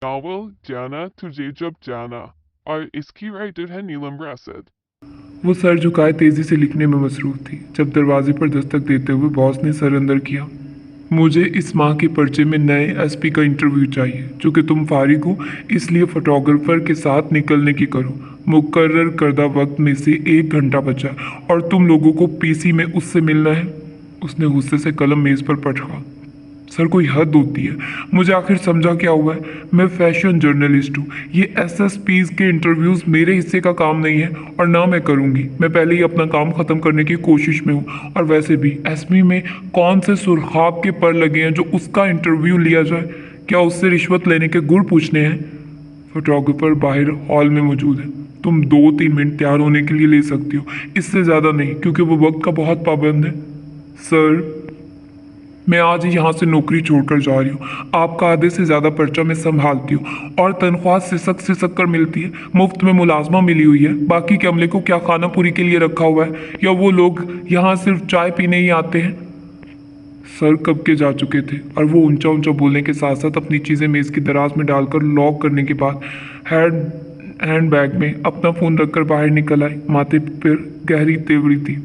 Novel जाना तुझे जब जाना और इसकी राइटर है नीलम रासद। वो सर झुकाए तेजी से लिखने में मसरूफ थी जब दरवाजे पर दस्तक देते हुए बॉस ने सर अंदर किया। मुझे इस माह के पर्चे में नए एसपी का इंटरव्यू चाहिए। चूंकि तुम फारिग हो इसलिए फोटोग्राफर के साथ निकलने की करो। मुकर्रर करदा वक्त में से 1 घंटा बचा और तुम लोगों को पीसी में उससे मिलना है। उसने गुस्से से कलम मेज पर पटका। सर कोई हद होती है। मुझे आखिर समझा क्या हुआ है। मैं फैशन जर्नलिस्ट हूँ। ये एसएसपीज के इंटरव्यूज मेरे हिस्से का काम नहीं है और ना मैं करूँगी। मैं पहले ही अपना काम ख़त्म करने की कोशिश में हूँ। और वैसे भी एसपी में कौन से सुरखाब के पर लगे हैं जो उसका इंटरव्यू लिया जाए। क्या उससे रिश्वत लेने के गुर पूछने हैं। फोटोग्राफर बाहर हॉल में मौजूद है। तुम 2-3 मिनट तैयार होने के लिए ले सकती हो, इससे ज़्यादा नहीं, क्योंकि वो वक्त का बहुत पाबंद है। सर मैं आज ही यहाँ से नौकरी छोड़कर जा रही हूँ। आपका आधे से ज़्यादा पर्चा मैं संभालती हूँ और तनख्वाह सिसक सिसक कर मिलती है। मुफ्त में मुलाजमा मिली हुई है। बाकी के अमले को क्या खाना पूरी के लिए रखा हुआ है, या वो लोग यहाँ सिर्फ चाय पीने ही आते हैं। सर कब के जा चुके थे और वो ऊंचा ऊंचा बोलने के साथ साथ अपनी चीज़ें मेज़ की दराज में डालकर लॉक करने के बाद हैंड बैग में अपना फ़ोन रखकर बाहर निकल आए। माथे पर गहरी तेवड़ी थी।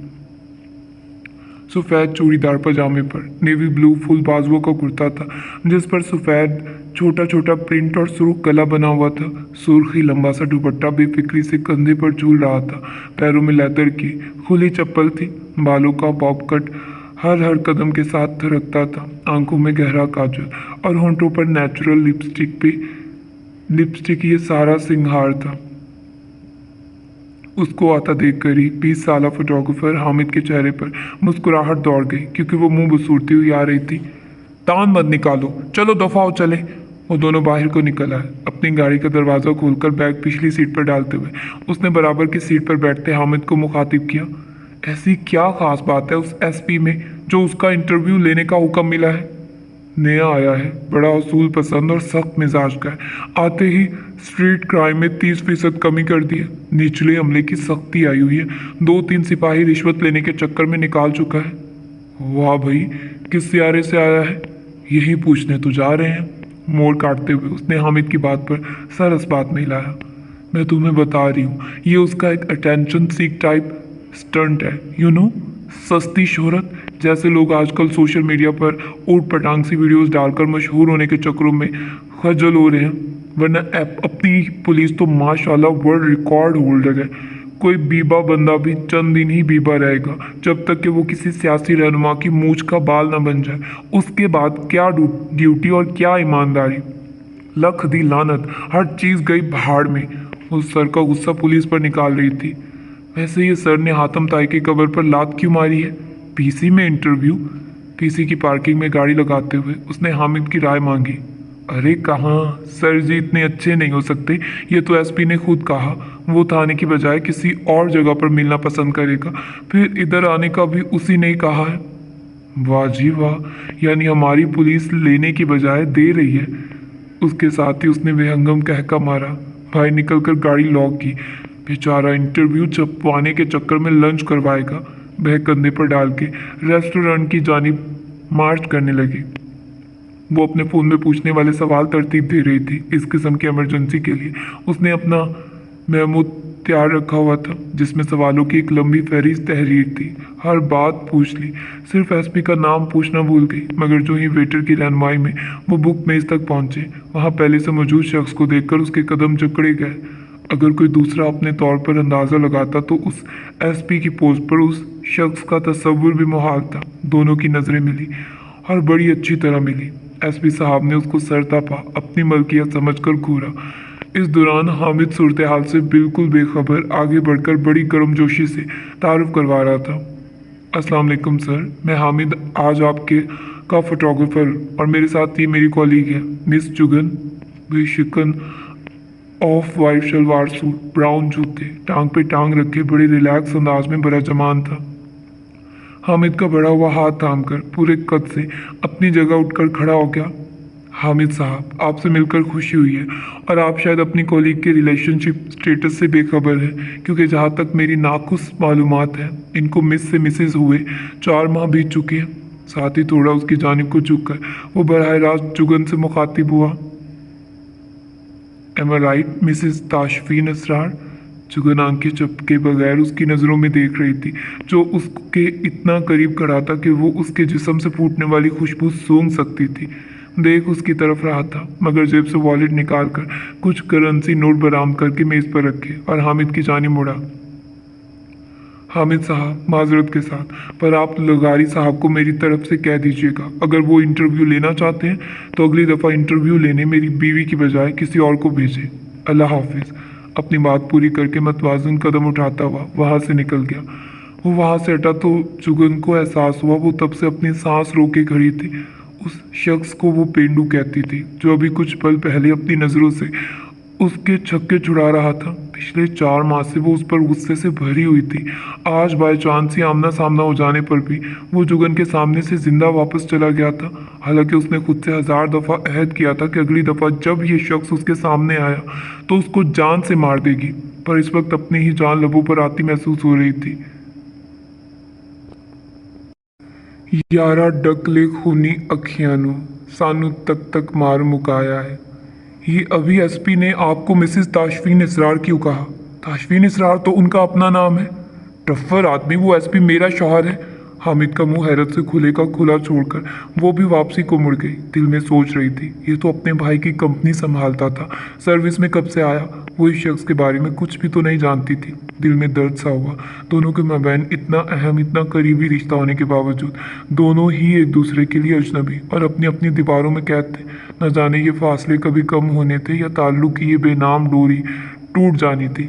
सफ़ेद चूड़ीदार पजामे पर नेवी ब्लू फुल बाजुओं का कुर्ता था जिस पर सफ़ेद छोटा छोटा प्रिंट और सुर्ख गला बना हुआ था। सुर्खी लंबा सा दुपट्टा बेफिक्री से कंधे पर झूल रहा था। पैरों में लेदर की खुली चप्पल थी। बालों का बॉब कट हर हर कदम के साथ थरकता था। आंखों में गहरा काजल और होंठों पर नेचुरल लिपस्टिक ये सारा सिंगार था। उसको आता देखकर ही 20 साल फोटोग्राफर हामिद के चेहरे पर मुस्कुराहट दौड़ गई, क्योंकि वो मुंह बसूरती हुई आ रही थी। तान मत निकालो, चलो दफा हो चले। वो दोनों बाहर को निकल आए। अपनी गाड़ी का दरवाज़ा खोलकर बैग पिछली सीट पर डालते हुए उसने बराबर की सीट पर बैठते हामिद को मुखातिब किया। ऐसी क्या खास बात है उस एसपी में जो उसका इंटरव्यू लेने का हुक्म मिला है। नया आया है, बड़ा असूल पसंद और सख्त मिजाज का है। आते ही स्ट्रीट क्राइम में 30% कमी कर दी है। निचले हमले की सख्ती आई हुई है। 2-3 सिपाही रिश्वत लेने के चक्कर में निकाल चुका है। वाह भाई, किस सियारे से आया है। यही पूछने तो जा रहे हैं। मोड़ काटते हुए उसने हामिद की बात पर सरस बात नहीं लाया। मैं तुम्हें बता रही हूँ, ये उसका एक अटेंशन सीक टाइप स्टंट है। सस्ती शोहरत। जैसे लोग आजकल सोशल मीडिया पर ऊट पटांग सी वीडियोस डालकर मशहूर होने के चक्करों में खज्जल हो रहे हैं। वरना अपनी पुलिस तो माशाल्लाह वर्ल्ड रिकॉर्ड होल्डर है। कोई बीबा बंदा भी चंद दिन ही बीबा रहेगा, जब तक कि वो किसी सियासी रहनुमा की मूछ का बाल ना बन जाए। उसके बाद क्या ड्यूटी और क्या ईमानदारी। लख दी लानत, हर चीज़ गई भाड़ में। उस सर का गुस्सा पुलिस पर निकाल रही थी। वैसे ये सर ने हातम ताई की कब्र पर लात क्यों मारी है। पीसी में इंटरव्यू। पीसी की पार्किंग में गाड़ी लगाते हुए उसने हामिद की राय मांगी। अरे कहाँ, सर जी इतने अच्छे नहीं हो सकते। ये तो एसपी ने खुद कहा। वो थाने की बजाय किसी और जगह पर मिलना पसंद करेगा। फिर इधर आने का भी उसी ने ही कहा है। वाह जी वाह, यानी हमारी पुलिस लेने की बजाय दे रही है। उसके साथ ही उसने बेहंगम कहका मारा। भाई निकलकर गाड़ी लॉक की। बेचारा इंटरव्यू छपवाने के चक्कर में लंच करवाएगा। वह कंधे पर डाल के रेस्टोरेंट की जानिब मार्च करने लगी। वो अपने फ़ोन में पूछने वाले सवाल तरतीब दे रही थी। इस किस्म की इमरजेंसी के लिए उसने अपना मेमो तैयार रखा हुआ था, जिसमें सवालों की एक लंबी फहरिस्त तहरीर थी। हर बात पूछ ली, सिर्फ एसपी का नाम पूछना भूल गई। मगर जो ही वेटर की रहनुमाई में वो बुक मेज तक पहुंचे, वहां पहले से मौजूद शख्स को देखकर उसके कदम जकड़े गए। अगर कोई दूसरा अपने तौर पर अंदाज़ा लगाता तो उस एसपी की पोस्ट पर उस शख्स का तस्वुर भी मुहाल था। दोनों की नज़रें मिली और बड़ी अच्छी तरह मिली। एसपी साहब ने उसको सरतापा अपनी मलकियत समझकर घूरा। इस दौरान हामिद सूरत हाल से बिल्कुल बेखबर आगे बढ़कर बड़ी गर्मजोशी से तारुफ करवा रहा था। अस्सलाम वालेकुम सर, मैं हामिद आज आपके का फोटोग्राफर और मेरे साथ ये मेरी कॉलीग है मिस जुगन। बेशिकन of white shalwar suit, brown जूते, टांग पे टांग रखे बड़े रिलैक्स अंदाज में बड़ा जमान था। हामिद का बढ़ा हुआ हाथ थामकर पूरे कद से अपनी जगह उठकर खड़ा हो गया। हामिद साहब, आपसे मिलकर खुशी हुई है और आप शायद अपनी कॉलीग के रिलेशनशिप स्टेटस से बेखबर हैं, क्योंकि जहाँ तक मेरी नाखुश मालूमात है इनको मिस से मिसेज हुए 4 माह बीत चुके हैं। साथ ही थोड़ा उसकी जानिब को झुककर वो बरह रास्त जुगन से मुखातिब हुआ। एम आई राइट मिसेस ताशफीन असरार? जुगन आंखें झपके बगैर उसकी नज़रों में देख रही थी, जो उसके इतना करीब खड़ा था कि वो उसके जिस्म से फूटने वाली खुशबू सूंघ सकती थी। देख उसकी तरफ रहा था, मगर जेब से वॉलेट निकाल कर कुछ करेंसी नोट बरामद करके मेज़ पर रखे और हामिद की जानिब मुड़ा। हामिद साहब, माजरत के साथ, पर आप लगारी साहब को मेरी तरफ से कह दीजिएगा, अगर वो इंटरव्यू लेना चाहते हैं तो अगली दफ़ा इंटरव्यू लेने मेरी बीवी की बजाय किसी और को भेजें। अल्लाह हाफिज़। अपनी बात पूरी करके मतवाज़न कदम उठाता हुआ वहाँ से निकल गया। वो वहाँ से हटा तो जुगन को एहसास हुआ वो तब से अपनी सांस रोके खड़ी थी। उस शख्स को वो पेंडू कहती थी, जो अभी कुछ पल पहले अपनी नज़रों से उसके छक्के छुड़ा रहा था। पिछले 4 माह से वो उस पर गुस्से से भरी हुई थी। आज बाय चांस ही आमना सामना हो जाने पर भी वो जुगन के सामने से जिंदा वापस चला गया था। हालांकि उसने खुद से 1000 दफ़ा अहद किया था कि अगली दफ़ा जब ये शख्स उसके सामने आया तो उसको जान से मार देगी, पर इस वक्त अपनी ही जान लबों पर आती महसूस हो रही थी। यारा डकले खूनी अखियां नू सानू तक तक मार मुकाया है। ये अभी एसपी ने आपको मिसेस ताशफीन इसरार क्यों कहा? ताशफीन इसरार तो उनका अपना नाम है। टफ्फर आदमी, वो एसपी मेरा शौहर है। हामिद का मुंह हैरत से खुले का खुला छोड़कर वो भी वापसी को मुड़ गई। दिल में सोच रही थी, ये तो अपने भाई की कंपनी संभालता था, सर्विस में कब से आया? वो इस शख्स के बारे में कुछ भी तो नहीं जानती थी। दिल में दर्द सा हुआ। दोनों के माबैन इतना अहम, इतना करीबी रिश्ता होने के बावजूद दोनों ही एक दूसरे के लिए अजनबी और अपनी अपनी दीवारों में कैद थे। न जाने ये फासले कभी कम होने थे या ताल्लुक की ये बेनाम डोरी टूट जानी थी।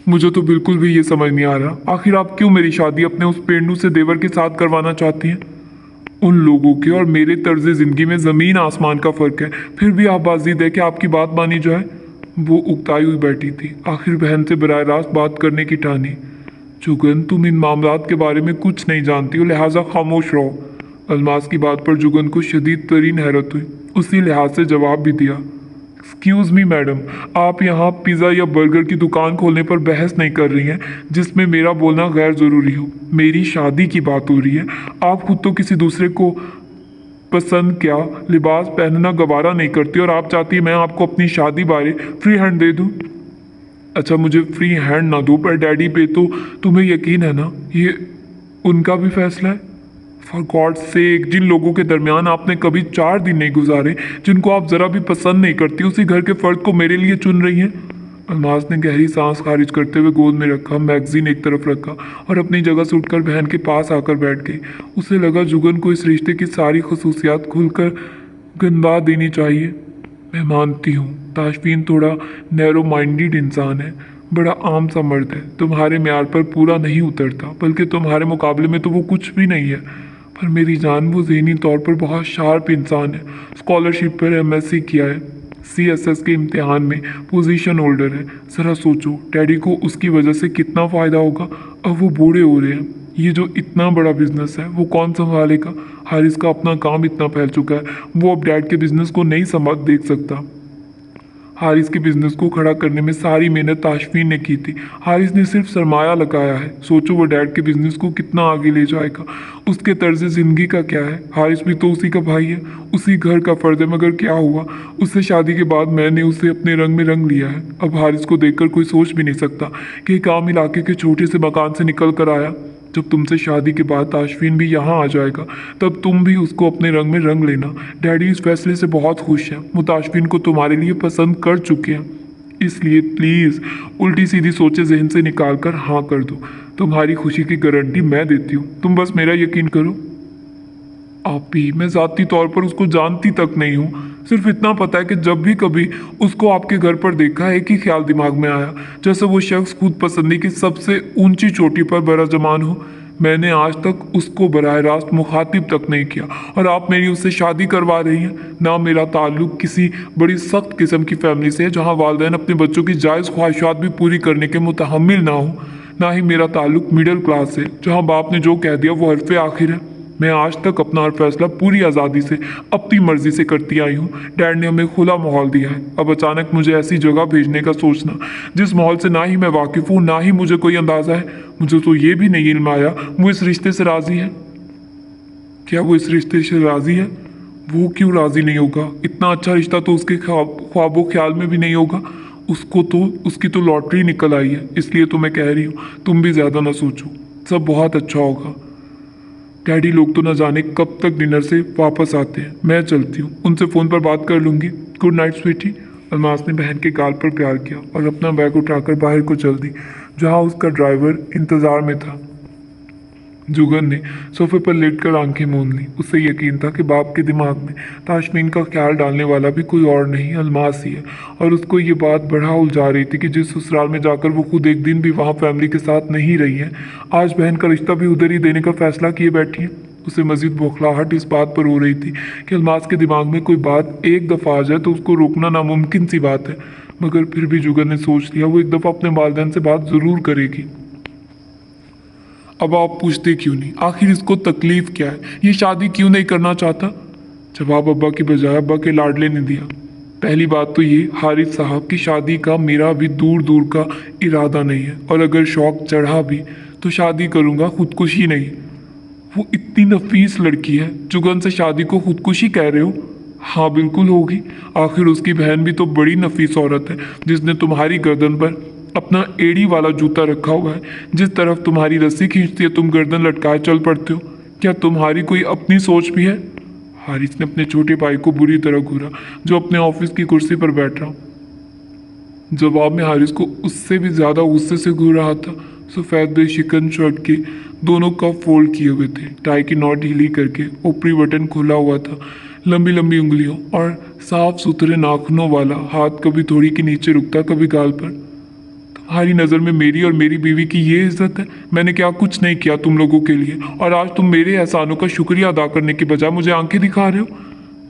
मुझे तो बिल्कुल भी ये समझ नहीं आ रहा, आखिर आप क्यों मेरी शादी अपने उस पेंडू से देवर के साथ करवाना चाहती हैं? उन लोगों के और मेरे तर्ज जिंदगी में ज़मीन आसमान का फ़र्क है, फिर भी आप बाजी दे के आपकी बात मानी जाए। वो उकताई हुई बैठी थी, आखिर बहन से बराह रास्त बात करने की ठानी। जुगन, तुम इन मामलात के बारे में कुछ नहीं जानती हो, लिहाजा खामोश रहो। अलमास की बात पर जुगन को शदीद तरीन हैरत हुई। उसी लिहाज से जवाब भी दिया। एक्सक्यूज़ मी मैडम, आप यहाँ पिज़्ज़ा या बर्गर की दुकान खोलने पर बहस नहीं कर रही हैं, जिसमें मेरा बोलना गैर ज़रूरी हो। मेरी शादी की बात हो रही है। आप खुद तो किसी दूसरे को पसंद क्या लिबास पहनना गवारा नहीं करती और आप चाहती मैं आपको अपनी शादी बारे फ्री हैंड दे दूँ। अच्छा, मुझे फ्री हैंड ना दो, पर डैडी पे तो तुम्हें यकीन है ना, ये उनका भी फैसला है। फॉर गॉड सेक, जिन लोगों के दरमियान आपने कभी 4 दिन नहीं गुजारे, जिनको आप ज़रा भी पसंद नहीं करती, उसी घर के फ़र्द को मेरे लिए चुन रही हैं। अलमास ने गहरी सांस खारिज करते हुए गोद में रखा, मैगजीन एक तरफ रखा और अपनी जगह से उठकर बहन के पास आकर बैठ गई। उसे लगा जुगन को इस रिश्ते की सारी खसूसियात खुलकर गनवा देनी चाहिए। मैं मानती हूँ ताशफीन थोड़ा नैरो माइंडेड इंसान है, बड़ा आम सा मर्द है, तुम्हारे म्यार पर पूरा नहीं उतरता, बल्कि तुम्हारे मुकाबले में तो वो कुछ भी नहीं है। पर मेरी जान, वो ज़हनी तौर पर बहुत शार्प इंसान है। स्कॉलरशिप पर एमएससी किया है, सीएसएस के इम्तिहान में पोजीशन होल्डर है। ज़रा सोचो डैडी को उसकी वजह से कितना फ़ायदा होगा। अब वो बूढ़े हो रहे हैं, ये जो इतना बड़ा बिजनेस है वो कौन संभालेगा? हारिस का अपना काम इतना फैल चुका है, वो अब डैड के बिजनेस को नहीं संभाल देख सकता। हारिस के बिजनेस को खड़ा करने में सारी मेहनत ताशफीन ने की थी। हारिस ने सिर्फ सरमाया लगाया है। सोचो वो डैड के बिजनेस को कितना आगे ले जाएगा। उसके तर्ज ज़िंदगी का क्या है? हारिस भी तो उसी का भाई है, उसी घर का फ़र्द है। मगर क्या हुआ, उससे शादी के बाद मैंने उसे अपने रंग में रंग लिया है। अब हारिस को देखकर कोई सोच भी नहीं सकता कि एक आम इलाके के छोटे से मकान से निकल कर आया। जब तुमसे शादी के बाद ताशफीन भी यहाँ आ जाएगा, तब तुम भी उसको अपने रंग में रंग लेना। डैडी इस फैसले से बहुत खुश हैं, वो ताशफीन को तुम्हारे लिए पसंद कर चुके हैं। इसलिए प्लीज़ उल्टी सीधी सोचे जहन से निकाल कर हाँ कर दो। तुम्हारी खुशी की गारंटी मैं देती हूँ, तुम बस मेरा यकीन करो। आप ही, मैं ज़ाती तौर पर उसको जानती तक नहीं हूँ, सिर्फ इतना पता है कि जब भी कभी उसको आपके घर पर देखा, एक ही ख्याल दिमाग में आया, जैसे वो शख्स खुद पसंदी की सबसे ऊंची चोटी पर बराजमान हो। मैंने आज तक उसको बराह रास्त मुखातिब तक नहीं किया और आप मेरी उससे शादी करवा रही हैं। ना मेरा ताल्लुक किसी बड़ी सख्त किस्म की फैमिली से है जहाँ वालिदैन अपने बच्चों की जायज़ ख्वाहिशात भी पूरी करने के मुतहम्मिल ना हो, ना ही मेरा ताल्लुक मिडिल क्लास से, जहाँ बाप ने जो कह दिया वो हरफ आखिर है। मैं आज तक अपना हर फैसला पूरी आज़ादी से अपनी मर्जी से करती आई हूँ। डैड ने हमें खुला माहौल दिया है। अब अचानक मुझे ऐसी जगह भेजने का सोचना, जिस माहौल से ना ही मैं वाकिफ़ हूँ, ना ही मुझे कोई अंदाज़ा है। मुझे तो ये भी नहीं इल्म आया वो इस रिश्ते से राज़ी है। क्या वो इस रिश्ते से राज़ी है? वो क्यों राजी नहीं होगा? इतना अच्छा रिश्ता तो उसके ख्वाबों ख्याल में भी नहीं होगा। उसकी तो लॉटरी निकल आई है, इसलिए तो मैं कह रही हूँ तुम भी ज़्यादा ना सोचो, सब बहुत अच्छा होगा। डैडी लोग तो न जाने कब तक डिनर से वापस आते हैं। मैं चलती हूँ, उनसे फ़ोन पर बात कर लूँगी। Good night Sweety. अलमास ने बहन के गाल पर प्यार किया और अपना बैग उठाकर बाहर को चल दी, जहाँ उसका ड्राइवर इंतज़ार में था। जुगन ने सोफे पर लेटकर आंखें मूंद ली। उसे यकीन था कि बाप के दिमाग में ताशमीन का ख्याल डालने वाला भी कोई और नहीं, अलमास ही है। और उसको ये बात बढ़ा उलझा रही थी कि जिस ससुराल में जाकर वो खुद एक दिन भी वहाँ फैमिली के साथ नहीं रही है, आज बहन का रिश्ता भी उधर ही देने का फैसला किए बैठी है। उसे मजीद बौखलाहट इस बात पर हो रही थी कि अलमास के दिमाग में कोई बात एक दफ़ा आ जाए तो उसको रोकना नामुमकिन सी बात है। मगर फिर भी जुगन ने सोच लिया वो एक दफ़ा अपने वालिदैन से बात ज़रूर करेगी। अब आप पूछते क्यों नहीं? आखिर इसको तकलीफ क्या है? ये शादी क्यों नहीं करना चाहता? जवाब अब्बा की बजाय अब्बा के लाडले ने दिया। पहली बात तो ये हारिस साहब की शादी का मेरा भी दूर दूर का इरादा नहीं है, और अगर शौक चढ़ा भी तो शादी करूँगा, खुदकुशी नहीं। वो इतनी नफीस लड़की है, जुगन से शादी को खुदकुशी कह रहे हो? हाँ बिल्कुल होगी, आखिर उसकी बहन भी तो बड़ी नफीस औरत है, जिसने तुम्हारी गर्दन पर अपना एड़ी वाला जूता रखा हुआ है। जिस तरफ तुम्हारी रस्सी खींचती है तुम गर्दन लटकाए चल पड़ते हो। क्या तुम्हारी कोई अपनी सोच भी है? हारिस ने अपने छोटे भाई को बुरी तरह घूरा, जो अपने ऑफिस की कुर्सी पर बैठ रहा। जवाब में हारिस को उससे भी ज्यादा गुस्से से घूर रहा था। सफ़ेद बेशिकन शर्ट के दोनों कप फोल्ड किए हुए थे, टाई की नॉट ढीली करके ऊपरी बटन खुला हुआ था। लंबी लंबी उंगलियों और साफ सुथरे नाखूनों वाला हाथ कभी थोड़ी के नीचे रुकता, कभी गाल पर। तुम्हारी नज़र में मेरी और मेरी बीवी की ये इज्जत है? मैंने क्या कुछ नहीं किया तुम लोगों के लिए, और आज तुम मेरे एहसानों का शुक्रिया अदा करने के बजाय मुझे आंखें दिखा रहे हो।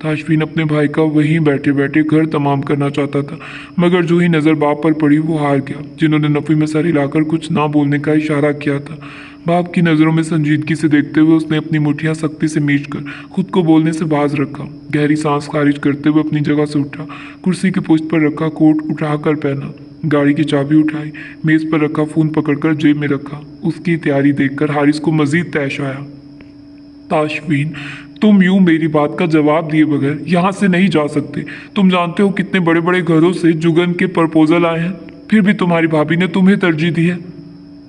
ताशफीन अपने भाई का वहीं बैठे बैठे घर तमाम करना चाहता था, मगर जो ही नज़र बाप पर पड़ी वो हार गया, जिन्होंने नफ़ी में सर हिलाकर कुछ ना बोलने का इशारा किया था। बाप की नज़रों में संजीदगी से देखते हुए उसने अपनी मुठ्ठियां सख्ती से मीचकर खुद को बोलने से बाज रखा। गहरी सांस खारिज करते हुए अपनी जगह से उठा, कुर्सी के पुष्ट पर रखा कोट उठाकर पहना, गाड़ी की चाबी उठाई, मेज पर रखा फ़ोन पकड़कर जेब में रखा। उसकी तैयारी देखकर हारिस को मजीद तैश आया। ताशफीन, तुम यूं मेरी बात का जवाब दिए बगैर यहाँ से नहीं जा सकते। तुम जानते हो कितने बड़े बड़े घरों से जुगन के प्रपोजल आए हैं, फिर भी तुम्हारी भाभी ने तुम्हें तरजीह दी है।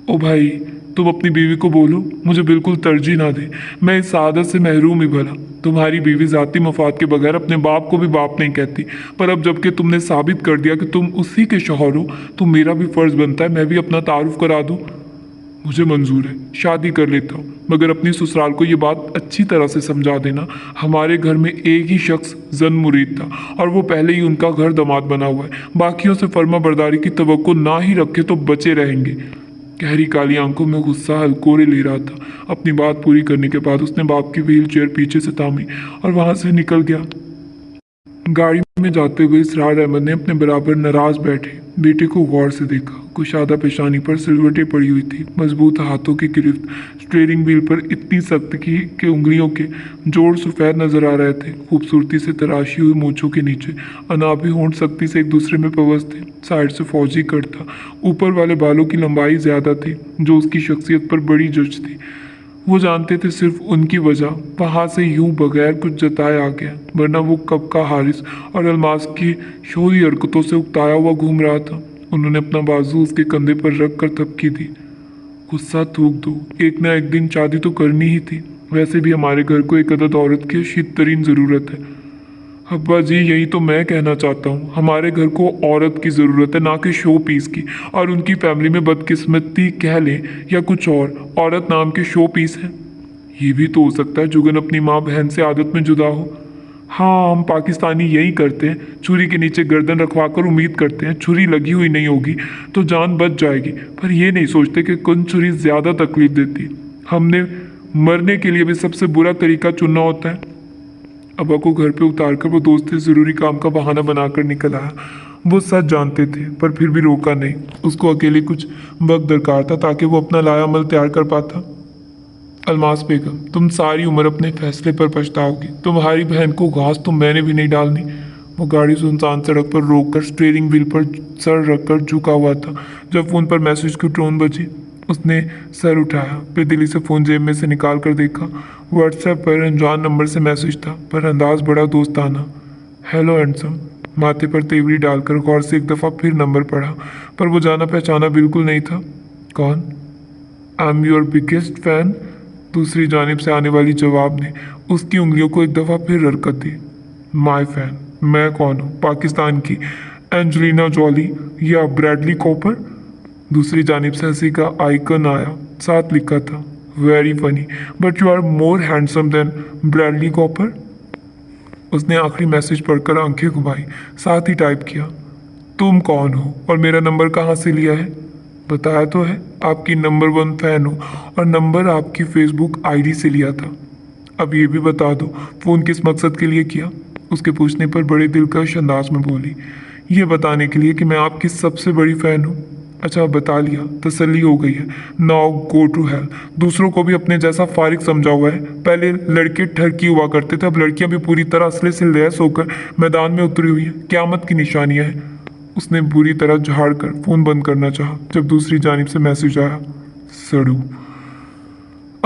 ओ भाई, तुम अपनी बीवी को बोलो मुझे बिल्कुल तरजीह ना दे, मैं इस सादत से महरूम ही भला। तुम्हारी बीवी ज़ाती मफाद के बगैर अपने बाप को भी बाप नहीं कहती, पर अब जबकि तुमने साबित कर दिया कि तुम उसी के शौहर हो, तो मेरा भी फ़र्ज़ बनता है मैं भी अपना तारुफ करा दूँ। मुझे मंजूर है, शादी कर लेता हूँ, मगर अपनी ससुराल को ये बात अच्छी तरह से समझा देना, हमारे घर में एक ही शख्स जन मुरीद था और वो पहले ही उनका घर दामाद बना हुआ है। बाकियों से फर्मा बरदारी की तवक्को ना ही रखे तो बचे रहेंगे। गहरी काली आंखों में गुस्सा हलकोरे ले रहा था। अपनी बात पूरी करने के बाद उसने बाप की व्हील चेयर पीछे से थामी और वहाँ से निकल गया। गाड़ी में जाते हुए इसरार अहमद ने अपने बराबर नाराज बैठे बेटे को गौर से देखा। कुशादा पेशानी पर सिलवटें पड़ी हुई थी, मजबूत हाथों की गिरफ्त स्टीयरिंग व्हील पर इतनी सख्त की कि उंगलियों के जोड़ सफ़ेद नजर आ रहे थे। खूबसूरती से तराशी हुई मूंछों के नीचे अनाबी होंठ सख्ती से एक दूसरे में पवस थे। साइड से फौजी कट था, ऊपर वाले बालों की लंबाई ज़्यादा थी, जो उसकी शख्सियत पर बड़ी जच थी। वो जानते थे सिर्फ उनकी वजह वहाँ से यूं बगैर कुछ जताए आ गया, वरना वो कब का हारिस और अलमास की शोरी हरकतों से उकताया हुआ घूम रहा था। उन्होंने अपना बाजू उसके कंधे पर रख कर थपकी दी। गुस्सा थूक दो, एक ना एक दिन शादी तो करनी ही थी। वैसे भी हमारे घर को एक अदद औरत की शीत तरीन ज़रूरत है। अब्बा जी, यही तो मैं कहना चाहता हूँ, हमारे घर को औरत की ज़रूरत है, ना कि शो पीस की। और उनकी फैमिली में बदकिस्मती कह लें या कुछ और, औरत नाम के शो पीस है। ये भी तो हो सकता है जुगन अपनी माँ बहन से आदत में जुदा हो। हाँ, हम पाकिस्तानी यही करते हैं, छुरी के नीचे गर्दन रखवाकर उम्मीद करते हैं छुरी लगी हुई नहीं होगी तो जान बच जाएगी, पर ये नहीं सोचते कि कौन छुरी ज़्यादा तकलीफ देती। हमने मरने के लिए भी सबसे बुरा तरीका चुनना होता है। अब्बा को घर पे उतार कर वो दोस्त से ज़रूरी काम का बहाना बनाकर निकल आया। वो सच जानते थे पर फिर भी रोका नहीं। उसको अकेले कुछ वक्त दरकार था ताकि वो अपना लाया अमल तैयार कर पाता। अलमास बेगम, तुम सारी उम्र अपने फैसले पर पछताओगी। तुम्हारी बहन को घास तो मैंने भी नहीं डालनी। वो गाड़ी सुनसान सड़क पर रोककर स्टीयरिंग व्हील पर सर रखकर झुका हुआ था जब फ़ोन पर मैसेज की टोन बजी। उसने सर उठाया, फिर दिल्ली से फ़ोन जेब में से निकाल कर देखा। व्हाट्सएप पर अनजान नंबर से मैसेज था, पर अंदाज बड़ा दोस्ताना। Hello handsome. माथे पर तेवरी डालकर गौर से एक दफ़ा फिर नंबर पढ़ा, पर वो जाना पहचाना बिल्कुल नहीं था। कौन? I am your biggest fan. दूसरी जानिब से आने वाली जवाब ने उसकी उंगलियों को एक दफ़ा फिर हरकत दी। My fan? मैं कौन हूँ? पाकिस्तान की एंजेलिना जॉली या ब्रैडली कॉपर? दूसरी जानिब से हंसी का आइकन आया, साथ लिखा था very funny but you are more handsome than Bradley Cooper. उसने आखिरी मैसेज पढ़कर आंखें घुमाई, साथ ही टाइप किया, तुम कौन हो और मेरा नंबर कहाँ से लिया है? बताया तो है, आपकी नंबर 1 फ़ैन हो और नंबर आपकी फेसबुक आईडी से लिया था। अब ये भी बता दो फ़ोन किस मकसद के लिए किया? उसके पूछने पर बड़े दिलकश अंदाज में बोली, ये बताने के लिए कि मैं आपकी सबसे बड़ी फ़ैन हूँ। अच्छा बता लिया, तसल्ली हो गई है। Now go to hell. दूसरों को भी अपने जैसा फारिग समझा हुआ है। पहले लड़के ठरकी हुआ करते थे, अब लड़कियां भी पूरी तरह असले से लैस होकर मैदान में उतरी हुई हैं। क़यामत की निशानियां हैं। उसने बुरी तरह झाड़ कर फ़ोन बंद करना चाहा जब दूसरी जानिब से मैसेज आया, सड़ू।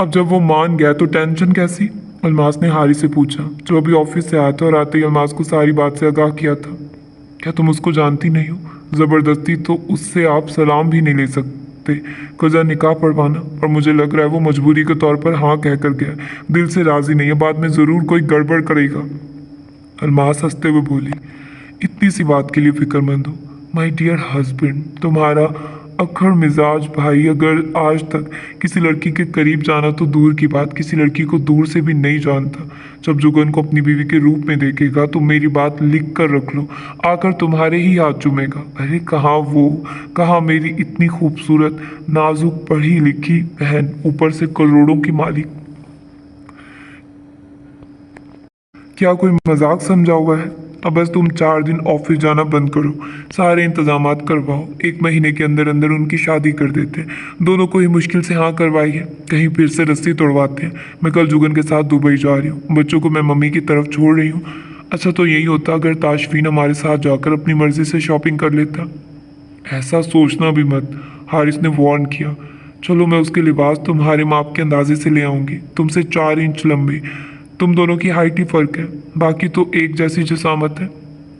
अब जब वो मान गया तो टेंशन कैसी? अलमास ने हारी से पूछा, जो अभी ऑफिस से आया था और आते ही अलमास को सारी बात से आगाह किया था। क्या तुम उसको जानती नहीं हो? ज़बरदस्ती तो उससे आप सलाम भी नहीं ले सकते। कज़ा निकाह पढ़वाना, और मुझे लग रहा है वो मजबूरी के तौर पर हाँ कह कर गया, दिल से राज़ी नहीं है, बाद में ज़रूर कोई गड़बड़ करेगा। अलमास हंसते हुए बोली, इतनी सी बात के लिए फिक्रमंद हो? माई डियर हस्बैंड, तुम्हारा अक्खड़ मिजाज भाई अगर आज तक किसी लड़की के करीब जाना तो दूर की बात, किसी लड़की को दूर से भी नहीं जानता। जब जुगन को अपनी बीवी के रूप में देखेगा तो मेरी बात लिख कर रख लो, आकर तुम्हारे ही हाथ चूमेगा। अरे कहाँ वो, कहाँ मेरी इतनी खूबसूरत नाजुक पढ़ी लिखी बहन, ऊपर से करोड़ों की मालिक। क्या कोई मजाक समझा हुआ है? अब बस तुम 4 दिन ऑफिस जाना बंद करो, सारे इंतजामात करवाओ, 1 महीने के अंदर अंदर उनकी शादी कर देते हैं। दोनों को ही मुश्किल से हाँ करवाई है, कहीं फिर से रस्सी तोड़वाते हैं। मैं कल जुगन के साथ दुबई जा रही हूँ, बच्चों को मैं मम्मी की तरफ छोड़ रही हूँ। अच्छा तो यही होता अगर ताशफीन हमारे साथ जाकर अपनी मर्जी से शॉपिंग कर लेता। ऐसा सोचना भी मत, हारिस ने वार्न किया। चलो मैं उसके लिबास तुम्हारे माप के अंदाजे से ले आऊँगी, तुमसे 4 इंच लंबी। तुम दोनों की हाइट ही फर्क है, बाकी तो एक जैसी जसामत है।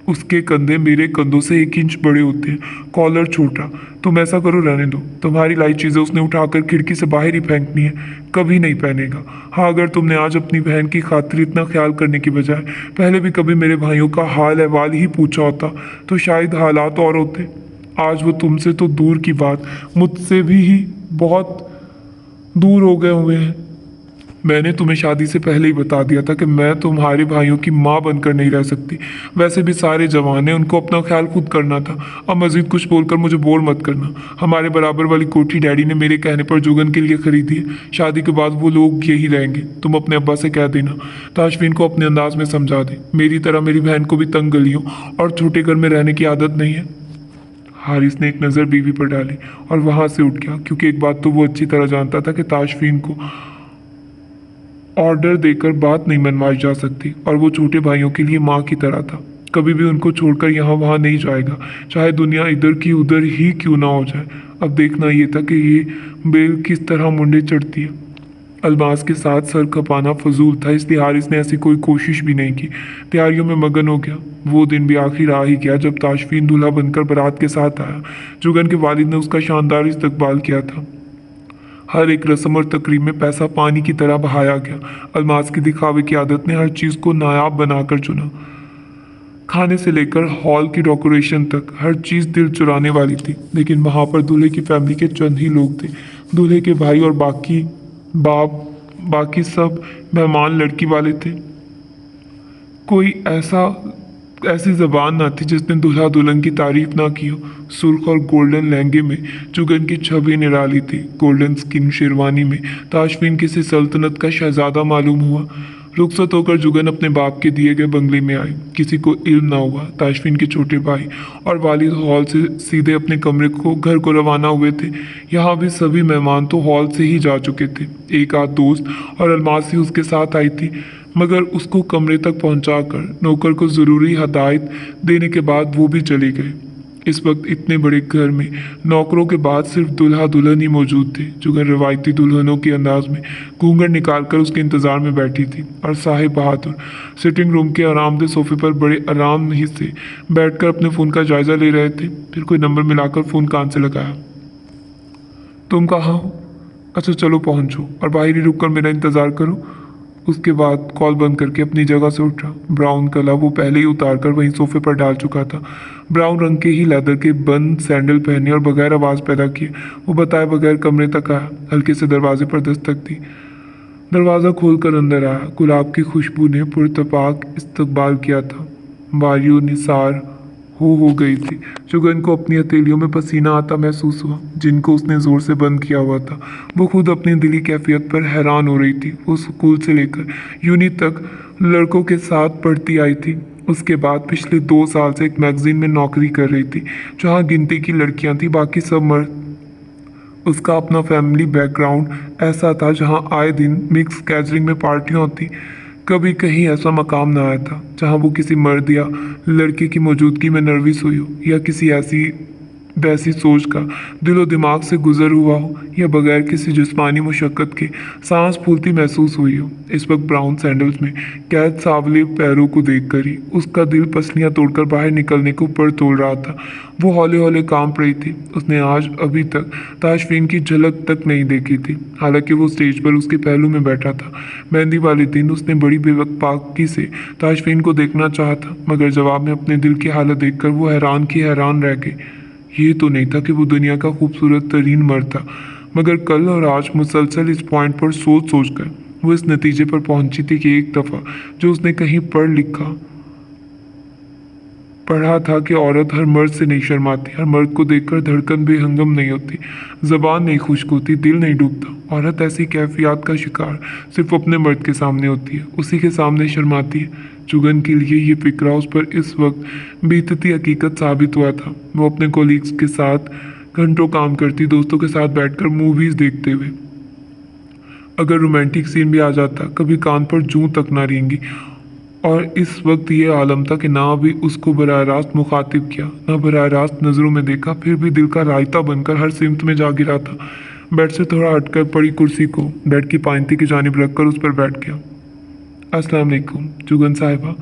उसके कंधे मेरे कंधों से 1 इंच बड़े होते हैं, कॉलर छोटा। तुम ऐसा करो, रहने दो, तुम्हारी लाई चीज़ें उसने उठाकर खिड़की से बाहर ही फेंकनी है, कभी नहीं पहनेगा। हाँ अगर तुमने आज अपनी बहन की खातिर इतना ख्याल करने की बजाय पहले भी कभी मेरे भाइयों का हाल अहवाल ही पूछा होता तो शायद हालात और होते। आज वो तुमसे तो दूर की बात, मुझसे भी ही बहुत दूर हो गए हुए हैं। मैंने तुम्हें शादी से पहले ही बता दिया था कि मैं तुम्हारे भाइयों की माँ बनकर नहीं रह सकती। वैसे भी सारे जवान हैं, उनको अपना ख्याल खुद करना था। अब मज़ीद कुछ बोलकर मुझे बोर मत करना। हमारे बराबर वाली कोठी डैडी ने मेरे कहने पर जुगन के लिए खरीदी है। शादी के बाद वो लोग यही रहेंगे। तुम अपने अब्बा से कह देना, ताशफीन को अपने अंदाज में समझा दे। मेरी तरह मेरी बहन को भी तंग गलियों और छोटे घर में रहने की आदत नहीं है। हारिस ने एक नज़र बीवी पर डाली और वहाँ से उठ गया, क्योंकि एक बात तो वो अच्छी तरह जानता था कि ताशफीन को ऑर्डर देकर बात नहीं मनवाई जा सकती, और वो छोटे भाइयों के लिए माँ की तरह था। कभी भी उनको छोड़कर यहाँ वहाँ नहीं जाएगा, चाहे दुनिया इधर की उधर ही क्यों ना हो जाए। अब देखना ये था कि ये बेल किस तरह मुंडे चढ़ती है। अलमास के साथ सर खपाना फजूल था, इसलिए हारिस ने ऐसी कोई कोशिश भी नहीं की। तैयारियों में मगन हो गया। वो दिन भी आखिर आ ही गया जब ताशफीन दूल्हा बनकर बारात के साथ आया। जुगन के वालिद ने उसका शानदार इस्तकबाल किया था। हर एक रस्म और तकरीब में पैसा पानी की तरह बहाया गया। अलमास की दिखावे की आदत ने हर चीज़ को नायाब बनाकर चुना। खाने से लेकर हॉल की डेकोरेशन तक हर चीज़ दिल चुराने वाली थी, लेकिन वहाँ पर दूल्हे की फैमिली के चंद ही लोग थे। दूल्हे के भाई और बाकी सब मेहमान लड़की वाले थे। कोई ऐसी ज़बान ना थी जिसने दूल्हा दुल्हन की तारीफ ना की हो। सुर्ख और गोल्डन लहंगे में जुगन की छवि निराली थी। गोल्डन स्किन शेरवानी में ताशफीन किसी सल्तनत का शहजादा मालूम हुआ। रुखसत होकर जुगन अपने बाप के दिए गए बंगले में आई। किसी को इल्म ना हुआ। ताशफीन के छोटे भाई और वालिद हॉल से सीधे अपने घर को रवाना हुए थे। यहाँ भी सभी मेहमान तो हॉल से ही जा चुके थे। एक आध दोस्त और अलमासी उसके साथ आई थी, मगर उसको कमरे तक पहुंचाकर नौकर को ज़रूरी हदायत देने के बाद वो भी चले गए। इस वक्त इतने बड़े घर में नौकरों के बाद सिर्फ दूल्हा दुल्हन ही मौजूद थे। जुगन रवायती दुल्हनों के अंदाज में घूंघट निकालकर उसके इंतजार में बैठी थी और साहिब बहादुर सिटिंग रूम के आरामदेह सोफे पर बड़े आराम ही से बैठकर अपने फ़ोन का जायजा ले रहे थे। फिर कोई नंबर मिलाकर फ़ोन कान से लगाया। तुम कहाँ हो? अच्छा चलो पहुँचो और बाहर ही रुक कर मेरा इंतज़ार करो। उसके बाद कॉल बंद करके अपनी जगह से उठा। ब्राउन कला वो पहले ही उतार कर वहीं सोफे पर डाल चुका था। ब्राउन रंग के ही लेदर के बंद सैंडल पहने और बगैर आवाज़ पैदा किए वो बताए बगैर कमरे तक आया। हल्के से दरवाजे पर दस्तक दी। दरवाज़ा खोलकर अंदर आया। गुलाब की खुशबू ने पुरतपाक इस्तकबाल किया था। बारियों निसार हो गई थी। जुगन को अपनी हथेलियों में पसीना आता महसूस हुआ जिनको उसने ज़ोर से बंद किया हुआ था। वो खुद अपनी दिली कैफियत पर हैरान हो रही थी। वो स्कूल से लेकर यूनी तक लड़कों के साथ पढ़ती आई थी। उसके बाद पिछले 2 साल से एक मैगजीन में नौकरी कर रही थी जहाँ गिनती की लड़कियाँ थीं, बाकी सब मर्द। उसका अपना फैमिली बैकग्राउंड ऐसा था जहाँ आए दिन मिक्स गैदरिंग में पार्टियाँ होती। कभी कहीं ऐसा मकाम ना आया था जहाँ वो किसी मर्द या लड़के की मौजूदगी में नर्वस हुई हो या किसी ऐसी वैसी सोच का दिलो दिमाग से गुजर हुआ हो या बगैर किसी जिस्मानी मुशक्क़त के सांस फूलती महसूस हुई हो। इस वक्त ब्राउन सैंडल्स में कैद सावले पैरों को देखकर ही उसका दिल पसलियाँ तोड़कर बाहर निकलने को ऊपर तोड़ रहा था। वो हौले हौले कांप रही थी। उसने आज अभी तक ताशफीन की झलक तक नहीं देखी थी, हालांकि वो स्टेज पर उसके पहलू में बैठा था। मेहंदी वाले दिन उसने बड़ी बेवकूफ़ी से ताशफीन को देखना चाहा था, मगर जवाब में अपने दिल की हालत देखकर वो हैरान रह गई। ये तो नहीं था कि वो दुनिया का खूबसूरत तरीन मर्द था, मगर कल और आज मुसलसल इस पॉइंट पर सोच कर वो इस नतीजे पर पहुंची थी कि एक दफ़ा जो उसने कहीं पढ़ा था कि औरत हर मर्द से नहीं शर्माती, हर मर्द को देखकर धड़कन बेहंगम नहीं होती, ज़बान नहीं खुश्क होती, दिल नहीं डूबता। औरत ऐसी कैफियत का शिकार सिर्फ अपने मर्द के सामने होती है, उसी के सामने शर्माती है। जुगन के लिए ये फिक्रा उस पर इस वक्त बीतती हकीकत साबित हुआ था। वो अपने कोलीग्स के साथ घंटों काम करती, दोस्तों के साथ बैठकर मूवीज़ देखते हुए। अगर रोमांटिक सीन भी आ जाता कभी कान पर जूं तक ना रेंगी। और इस वक्त ये आलम था कि ना भी उसको बराह रास्त मुखातिब किया, ना बराह रास्त नज़रों में देखा, फिर भी दिल का रायता बनकर हर सिमत में जा गिरा था। बेड से थोड़ा हटकर पड़ी कुर्सी को बेड की पायंती की जानिब रखकर उस पर बैठ गया। अस्सलाम वालेकुम जुगन साहिबा।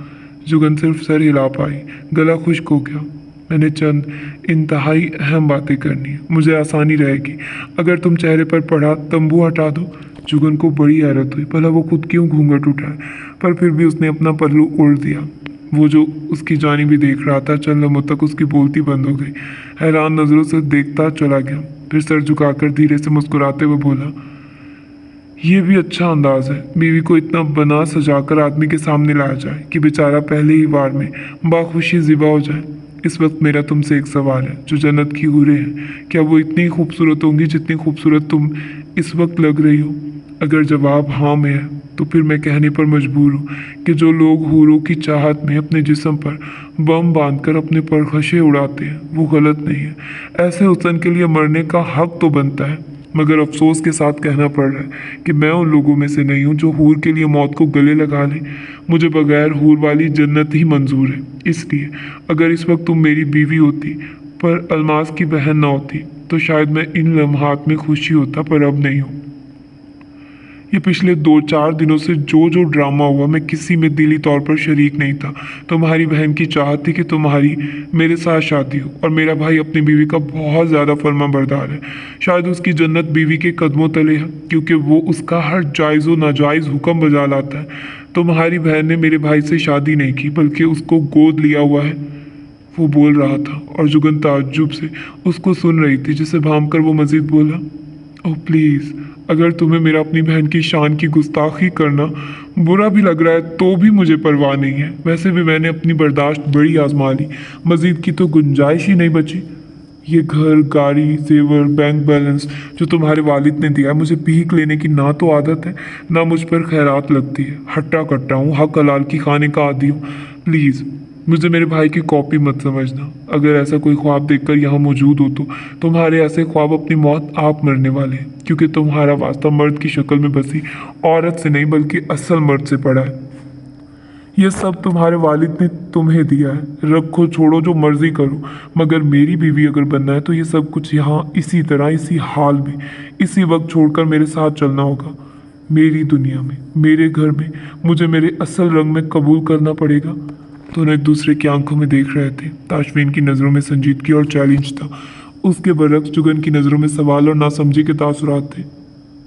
जुगन सिर्फ सर हिला पाई, गला खुश्क हो गया। मैंने चंद इंतहाई अहम बातें करनी है, मुझे आसानी रहेगी अगर तुम चेहरे पर पड़ा तंबू हटा दो। जुगन को बड़ी हैरत हुई, भला वो खुद क्यों घूंघट उठाए, पर फिर भी उसने अपना पल्लू ओढ़ दिया। वो जो उसकी जानिब भी देख रहा था, चंद लम्हों तक उसकी बोलती बंद हो गई। हैरान नज़रों से देखता चला गया, फिर सर झुकाकर धीरे से मुस्कुराते हुए बोला, ये भी अच्छा अंदाज है, बीवी को इतना बना सजाकर आदमी के सामने लाया जाए कि बेचारा पहले ही वार में बाखुशी ज़िबा हो जाए। इस वक्त मेरा तुमसे एक सवाल है, जो जन्नत की हूरें हैं, क्या वो इतनी खूबसूरत होंगी जितनी खूबसूरत तुम इस वक्त लग रही हो? अगर जवाब हाँ में है तो फिर मैं कहने पर मजबूर हूँ कि जो लोग हूरों की चाहत में अपने जिस्म पर बम बांधकर अपने परखशे उड़ाते हैं वो गलत नहीं है। ऐसे हुस्न के लिए मरने का हक तो बनता है, मगर अफसोस के साथ कहना पड़ रहा है कि मैं उन लोगों में से नहीं हूँ जो हूर के लिए मौत को गले लगा लें। मुझे बगैर हूर वाली जन्नत ही मंजूर है। इसलिए अगर इस वक्त तुम मेरी बीवी होती पर अलमास की बहन ना होती तो शायद मैं इन लम्हात में खुशी होता, पर अब नहीं हूँ। ये पिछले 2-4 दिनों से जो ड्रामा हुआ, मैं किसी में दिली तौर पर शरीक नहीं था। तुम्हारी बहन की चाहत थी कि तुम्हारी मेरे साथ शादी हो, और मेरा भाई अपनी बीवी का बहुत ज़्यादा फर्मा बरदार है। शायद उसकी जन्नत बीवी के कदमों तले है, क्योंकि वो उसका हर जायज़ व नाजायज़ हुक्म बजा लाता है। तुम्हारी बहन ने मेरे भाई से शादी नहीं की, बल्कि उसको गोद लिया हुआ है। वो बोल रहा था और जुगन ताज्जुब से उसको सुन रही थी, जिसे भाम कर वो मज़ीद बोला, ओह प्लीज़, अगर तुम्हें मेरा अपनी बहन की शान की गुस्ताखी करना बुरा भी लग रहा है तो भी मुझे परवाह नहीं है। वैसे भी मैंने अपनी बर्दाश्त बड़ी आजमा ली, मज़ीद की तो गुंजाइश ही नहीं बची। ये घर, गाड़ी, जेवर, बैंक बैलेंस जो तुम्हारे वालिद ने दिया, मुझे भीख लेने की ना तो आदत है ना मुझ पर खैरात लगती है। हट्टा कट्टा हूँ, हक हलाल की खाने का आदी हूँ। प्लीज़ मुझे मेरे भाई की कॉपी मत समझना। अगर ऐसा कोई ख्वाब देखकर यहाँ मौजूद हो तो तुम्हारे ऐसे ख्वाब अपनी मौत आप मरने वाले हैं, क्योंकि तुम्हारा वास्ता मर्द की शक्ल में बसी औरत से नहीं बल्कि असल मर्द से पड़ा है। ये सब तुम्हारे वालिद ने तुम्हें दिया है, रखो छोड़ो जो मर्जी करो, मगर मेरी बीवी अगर बनना है तो ये सब कुछ यहाँ इसी तरह, इसी हाल में, इसी वक्त छोड़कर मेरे साथ चलना होगा। मेरी दुनिया में, मेरे घर में मुझे मेरे असल रंग में कबूल करना पड़ेगा। दोनों एक दूसरे की आंखों में देख रहे थे। ताशफीन की नज़रों में संजीदगी और चैलेंज था, उसके बरक्स जुगन की नज़रों में सवाल और नासमझी के तासुरात थे।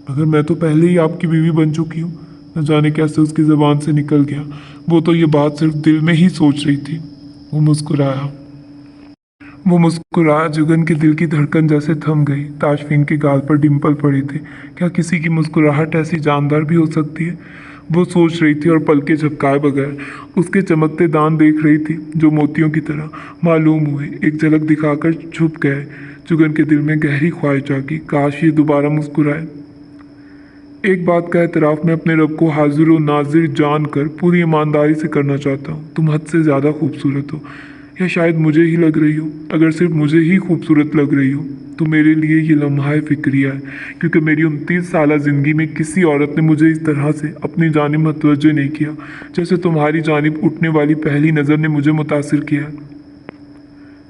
मगर मैं तो पहले ही आपकी बीवी बन चुकी हूँ, न जाने कैसे उसकी ज़बान से निकल गया। वो तो ये बात सिर्फ दिल में ही सोच रही थी। वो मुस्कुराया। जुगन के दिल की धड़कन जैसे थम गई। ताशफीन के गाल पर डिंपल पड़े थे। क्या किसी की मुस्कुराहट ऐसी जानदार भी हो सकती है? वो सोच रही थी और पलके झपकाए बगैर उसके चमकते दांत देख रही थी, जो मोतियों की तरह मालूम हुए। एक झलक दिखाकर छुप गए। जुगन के दिल में गहरी ख्वाहिश जागी, काश ये दोबारा मुस्कुराए। एक बात का एतराफ़ मैं अपने रब को हाजिर व नाजिर जान कर पूरी ईमानदारी से करना चाहता हूँ। तुम हद से ज़्यादा खूबसूरत हो, या शायद मुझे ही लग रही हो। अगर सिर्फ मुझे ही खूबसूरत लग रही हो तो मेरे लिए ये लम्हा फ़िक्रिया है, क्योंकि मेरी 29 साल ज़िंदगी में किसी औरत ने मुझे इस तरह से अपनी जानिब मुतवज्जो नहीं किया जैसे तुम्हारी जानिब उठने वाली पहली नज़र ने मुझे मुतासिर किया।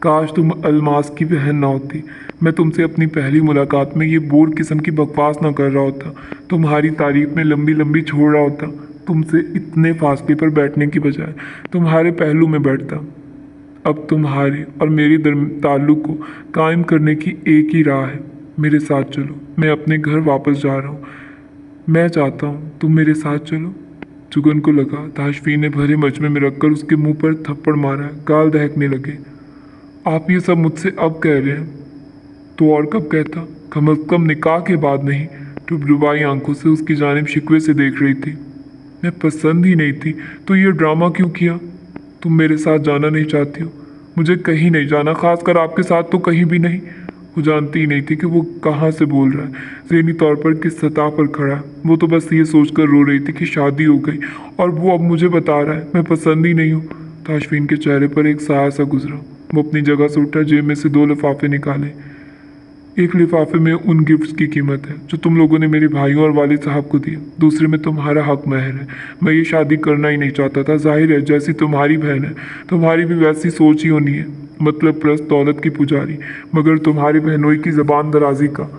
काश तुम अलमास की बहन ना होती। मैं तुमसे अपनी पहली मुलाकात में ये बोर किस्म की बकवास ना कर रहा होता, तुम्हारी तारीफ में लंबी लंबी छोड़ रहा होता, तुमसे इतने फासले पर बैठने की बजाय तुम्हारे पहलू में बैठता। अब तुम्हारे और मेरे ताल्लुक़ को कायम करने की एक ही राह है, मेरे साथ चलो। मैं अपने घर वापस जा रहा हूँ, मैं चाहता हूँ तुम मेरे साथ चलो। जुगन को लगा ताशफीन ने भरे मजमे में रखकर उसके मुंह पर थप्पड़ मारा। गाल दहकने लगे। आप ये सब मुझसे अब कह रहे हैं तो और कब कहता, कम अज़ कम निकाह के बाद नहीं। डुबडुबाई आंखों से उसकी जानिब शिकवे से देख रही थी। मैं पसंद ही नहीं थी तो ये ड्रामा क्यों किया? तुम मेरे साथ जाना नहीं चाहती हो? मुझे कहीं नहीं जाना, खासकर आपके साथ तो कहीं भी नहीं। वो जानती ही नहीं थी कि वो कहाँ से बोल रहा है, ज़हनी तौर पर किस सतह पर खड़ा है। वो तो बस ये सोचकर रो रही थी कि शादी हो गई और वो अब मुझे बता रहा है मैं पसंद ही नहीं हूँ। ताशफीन के चेहरे पर एक साया सा गुजरा। वो अपनी जगह से उठा, जेब में से 2 लिफाफे निकाले। एक लिफाफे में उन गिफ्ट्स की कीमत है जो तुम लोगों ने मेरे भाइयों और वालिद साहब को दिए, दूसरे में तुम्हारा हक महर है। मैं ये शादी करना ही नहीं चाहता था। जाहिर है जैसी तुम्हारी बहन है तुम्हारी भी वैसी सोच ही होनी है, मतलब प्रस्त दौलत की पुजारी। मगर तुम्हारी बहनोई की ज़बान दराजी का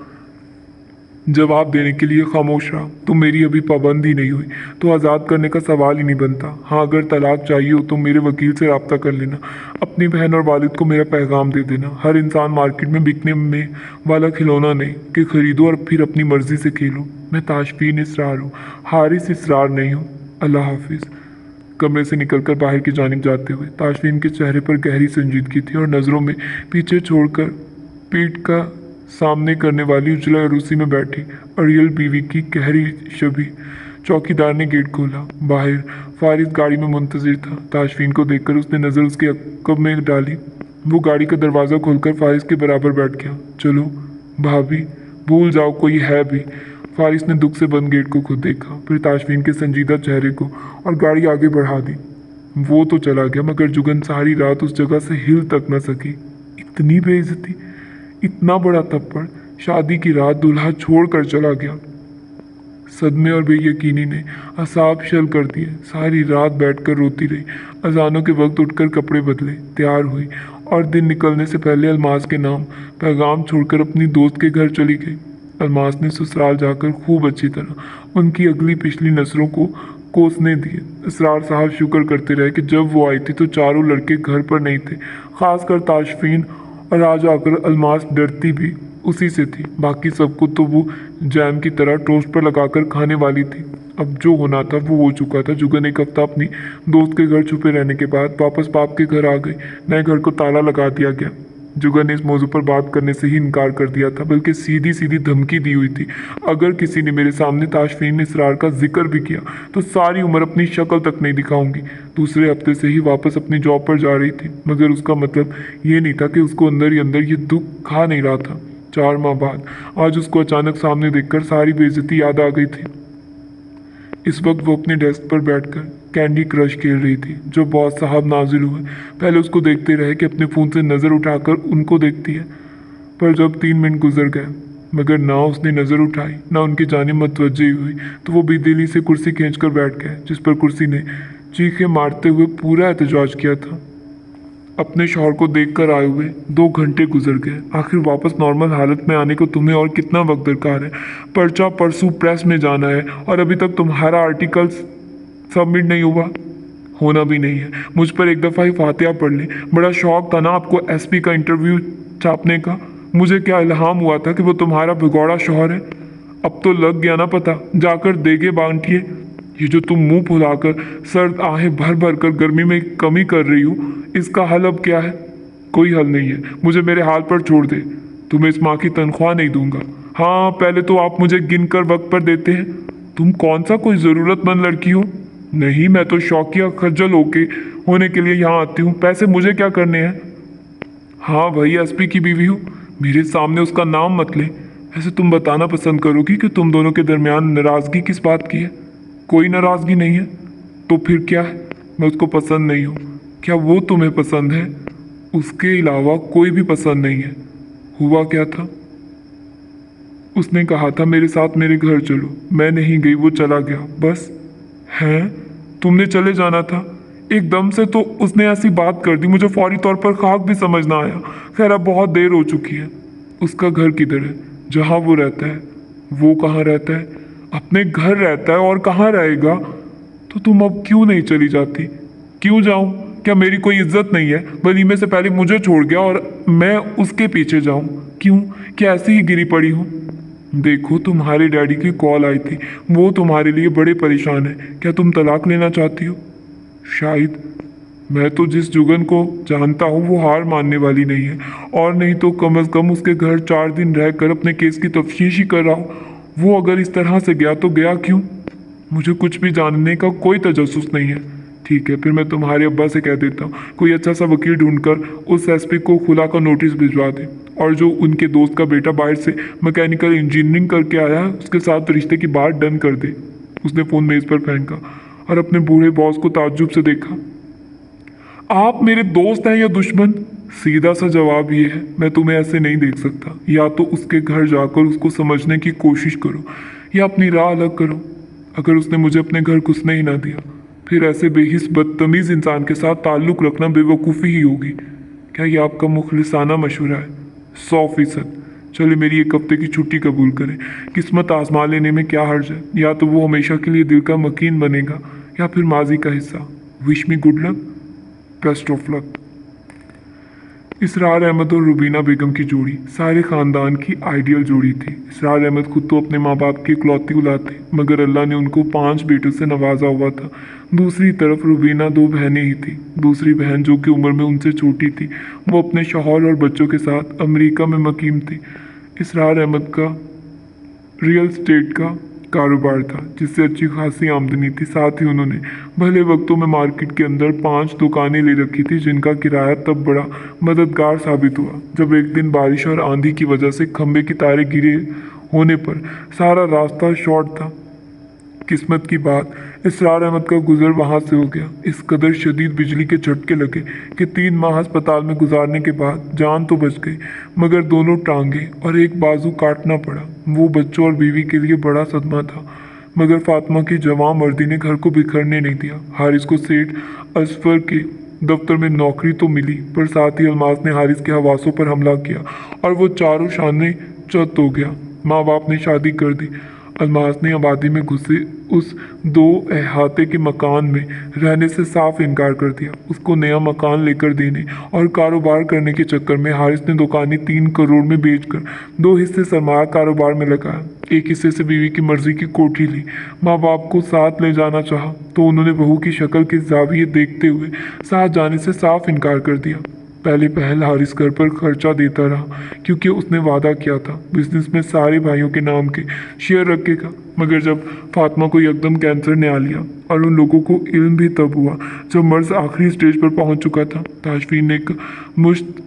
जवाब देने के लिए खामोश रहा। तुम मेरी अभी पाबंद ही नहीं हुई तो आज़ाद करने का सवाल ही नहीं बनता। हाँ, अगर तलाक चाहिए हो तो मेरे वकील से रब्ता कर लेना, अपनी बहन और वालिद को मेरा पैगाम दे देना। हर इंसान मार्केट में बिकने में वाला खिलौना नहीं कि खरीदो और फिर अपनी मर्जी से खेलो। मैं ताशफीन इसरार हूँ, हारिस इसरार नहीं हूँ। अल्लाह हाफिज़। कमरे से निकलकर बाहर की जानिब जाते हुए ताशफीन के चेहरे पर गहरी संजीदगी थी और नज़रों में पीछे छोड़कर पीठ का सामने करने वाली उजला अरूसी में बैठी अड़ियल बीवी की गहरी छवि। चौकीदार ने गेट खोला। बाहर फारिस गाड़ी में मुंतजिर था। ताशफीन को देखकर उसने नज़र उसके अक़ब में डाली। वो गाड़ी का दरवाज़ा खोलकर फारिस के बराबर बैठ गया। चलो भाभी, भूल जाओ कोई है भी। फारिस ने दुख से बंद गेट को खुद देखा, फिर ताशफीन के संजीदा चेहरे को, और गाड़ी आगे बढ़ा दी। वो तो चला गया, मगर जुगन सारी रात उस जगह से हिल तक न सकी। इतनी बेइज्जती, इतना बड़ा थप्पड़, शादी की रात दूल्हा छोड़ कर चला गया। सदमे और बेयकीनी ने असाब शल कर दिए। सारी रात बैठकर रोती रही। अजानों के वक्त उठकर कपड़े बदले, तैयार हुई और दिन निकलने से पहले अलमास के नाम पैगाम छोड़कर अपनी दोस्त के घर चली गई। अलमास ने ससुराल जाकर खूब अच्छी तरह उनकी अगली पिछली नस्लों को कोसने दिए। इसरार साहब शुक्र करते रहे कि जब वो आई थी तो चारों लड़के घर पर नहीं थे, खासकर ताशफीन, और आज आकर अलमास डरती भी उसी से थी। बाकी सबको तो वो जैम की तरह टोस्ट पर लगाकर खाने वाली थी। अब जो होना था वो हो चुका था। जुगन एक हफ्ता अपनी दोस्त के घर छुपे रहने के बाद वापस बाप के घर आ गई। नए घर को ताला लगा दिया गया। जुगन ने इस मौजू पर बात करने से ही इनकार कर दिया था, बल्कि सीधी सीधी धमकी दी हुई थी, अगर किसी ने मेरे सामने ताशफीन इसरार का जिक्र भी किया तो सारी उम्र अपनी शक्ल तक नहीं दिखाऊंगी। दूसरे हफ्ते से ही वापस अपनी जॉब पर जा रही थी, मगर उसका मतलब ये नहीं था कि उसको अंदर ही अंदर ये दुख खा नहीं रहा था। 4 माह बाद आज उसको अचानक सामने देखकर सारी बेइज्जती याद आ गई थी। इस वक्त वो अपने डेस्क पर बैठकर कैंडी क्रश खेल रही थी। जो बॉस साहब नाजिल हुए, पहले उसको देखते रहे कि अपने फ़ोन से नज़र उठाकर उनको देखती है, पर जब 3 मिनट गुजर गए मगर ना उसने नज़र उठाई ना उनकी जानिब मुतवज्जो हुई, तो वो बेदिली से कुर्सी खींचकर बैठ गए, जिस पर कुर्सी ने चीखें मारते हुए पूरा एहतजाज किया था। अपने शौहर को देखकर आए हुए 2 घंटे गुजर गए। आखिर वापस नॉर्मल हालत में आने को तुम्हें और कितना वक्त दरकार है? पर्चा परसों प्रेस में जाना है और अभी तक तुम्हारा आर्टिकल सबमिट नहीं हुआ। होना भी नहीं है। मुझ पर एक दफ़ा ही फातिहा पढ़ ले। बड़ा शौक था ना आपको एसपी का इंटरव्यू छापने का। मुझे क्या इल्हाम हुआ था कि वो तुम्हारा भिगौड़ा शौहर है। अब तो लग गया ना पता। जाकर देगे बांटिए। ये जो तुम मुंह फुलाकर सर्द आहें भर भर कर गर्मी में कमी कर रही हो, इसका हल अब क्या है? कोई हल नहीं है। मुझे मेरे हाल पर छोड़ दे। तुम्हें इस माह की तनख्वाह नहीं दूंगा। हाँ, पहले तो आप मुझे गिनकर वक्त पर देते हैं। तुम कौन सा कोई ज़रूरतमंद लड़की हो? नहीं, मैं तो शौकिया खज्जल होने के लिए यहाँ आती हूँ। पैसे मुझे क्या करने हैं? हाँ, वही एसपी की बीवी हूँ। मेरे सामने उसका नाम मत ले। ऐसे तुम बताना पसंद करोगी कि तुम दोनों के दरमियान नाराज़गी किस बात की है? कोई नाराज़गी नहीं है। तो फिर क्या है? मैं उसको पसंद नहीं हूँ। क्या वो तुम्हें पसंद है? उसके अलावा कोई भी पसंद नहीं है। हुआ क्या था? उसने कहा था मेरे साथ मेरे घर चलो। मैं नहीं गई, वो चला गया बस। हैं? तुमने चले जाना था? एकदम से तो उसने ऐसी बात कर दी, मुझे फौरी तौर पर खाक भी समझ ना आया। खैर, अब बहुत देर हो चुकी है। उसका घर किधर है? जहाँ वो रहता है। वो कहाँ रहता है? अपने घर रहता है, और कहाँ रहेगा? तो तुम अब क्यों नहीं चली जाती? क्यों जाऊं? क्या मेरी कोई इज्जत नहीं है? वलीमे से पहले मुझे छोड़ गया और मैं उसके पीछे जाऊं? क्यों? क्या ऐसे ही गिरी पड़ी हूं? देखो, तुम्हारे डैडी की कॉल आई थी। वो तुम्हारे लिए बड़े परेशान है। क्या तुम तलाक लेना चाहती हो? शायद। मैं तो जिस जुगन को जानता हूँ वो हार मानने वाली नहीं है, और नहीं तो कम अज़ कम उसके घर 4 दिन रहकर अपने केस की तफ्तीश ही कर रहा हूँ। वो अगर इस तरह से गया तो गया क्यों? मुझे कुछ भी जानने का कोई तजस्सुस नहीं है। ठीक है, फिर मैं तुम्हारे अब्बा से कह देता हूँ कोई अच्छा सा वकील ढूंढकर उस एसपी को खुला का नोटिस भिजवा दे, और जो उनके दोस्त का बेटा बाहर से मैकेनिकल इंजीनियरिंग करके आया है उसके साथ रिश्ते की बात डन कर दे। उसने फ़ोन मेज़ पर फेंका और अपने बूढ़े बॉस को ताज्जुब से देखा। आप मेरे दोस्त हैं या दुश्मन? सीधा सा जवाब ये है, मैं तुम्हें ऐसे नहीं देख सकता। या तो उसके घर जाकर उसको समझने की कोशिश करो, या अपनी राह अलग करो। अगर उसने मुझे अपने घर घुसने ही ना दिया, फिर ऐसे बेहिस बदतमीज इंसान के साथ ताल्लुक़ रखना बेवकूफ़ी ही होगी। क्या ये आपका मुखलिसाना मशवरा है? 100%। चलिए, मेरी 1 हफ्ते की छुट्टी कबूल करें। किस्मत आजमा लेने में क्या हर्ज है? या तो वो हमेशा के लिए दिल का मकीन बनेगा, या फिर माजी का हिस्सा। Wish me good luck, best of luck. Israr Ahmed और रुबीना बेगम की जोड़ी सारे ख़ानदान की आइडियल जोड़ी थी। इसरार अहमद खुद तो अपने माँ बाप की इकलौती औलाद थे, मगर अल्लाह ने उनको 5 बेटों से नवाजा हुआ था। दूसरी तरफ रुबीना 2 बहनें ही थी। दूसरी बहन, जो कि उम्र में उनसे छोटी थी, वो अपने शौहर और बच्चों के साथ अमेरिका में मुकीम थी। इसरार अहमद का रियल स्टेट का कारोबार था, जिससे अच्छी खासी आमदनी थी। साथ ही उन्होंने भले वक्तों में मार्केट के अंदर 5 दुकानें ले रखी थी, जिनका किराया तब बड़ा मददगार साबित हुआ जब एक दिन बारिश और आंधी की वजह से खंबे की तारें गिरे होने पर सारा रास्ता शॉर्ट था। किस्मत की बात, इसरार अहमद का गुजर वहाँ से हो गया। इस कदर शदीद बिजली के झटके लगे कि 3 माह अस्पताल में गुजारने के बाद जान तो बच गई, मगर दोनों टांगे और एक बाजू काटना पड़ा। वो बच्चों और बीवी के लिए बड़ा सदमा था, मगर फातिमा की जवान मर्दी ने घर को बिखरने नहीं दिया। हारिस को सेठ असफर के दफ्तर में नौकरी तो मिली, पर साथ ही अल्मास ने हारिस के हवासों पर हमला किया और वो चारों शाने चत हो गया। माँ बाप ने शादी कर दी। अल्मास ने आबादी में घुसे उस 2 अहाते के मकान में रहने से साफ इनकार कर दिया। उसको नया मकान लेकर देने और कारोबार करने के चक्कर में हारिस ने दुकानें 3 करोड़ में बेचकर 2 हिस्से सरमाया कारोबार में लगाया। एक हिस्से से बीवी की मर्जी की कोठी ली। माँ बाप को साथ ले जाना चाहा तो उन्होंने बहू की शक्ल के जाविये देखते हुए साथ जाने से साफ इनकार कर दिया। पहले पहल हारिस घर पर खर्चा देता रहा, क्योंकि उसने वादा किया था बिजनेस में सारे भाइयों के नाम के शेयर रखेगा। मगर जब फातिमा को एकदम कैंसर ने आ लिया, और उन लोगों को इल्म भी तब हुआ जब मर्ज आखिरी स्टेज पर पहुंच चुका था। ताशफीन ने एक मुश्त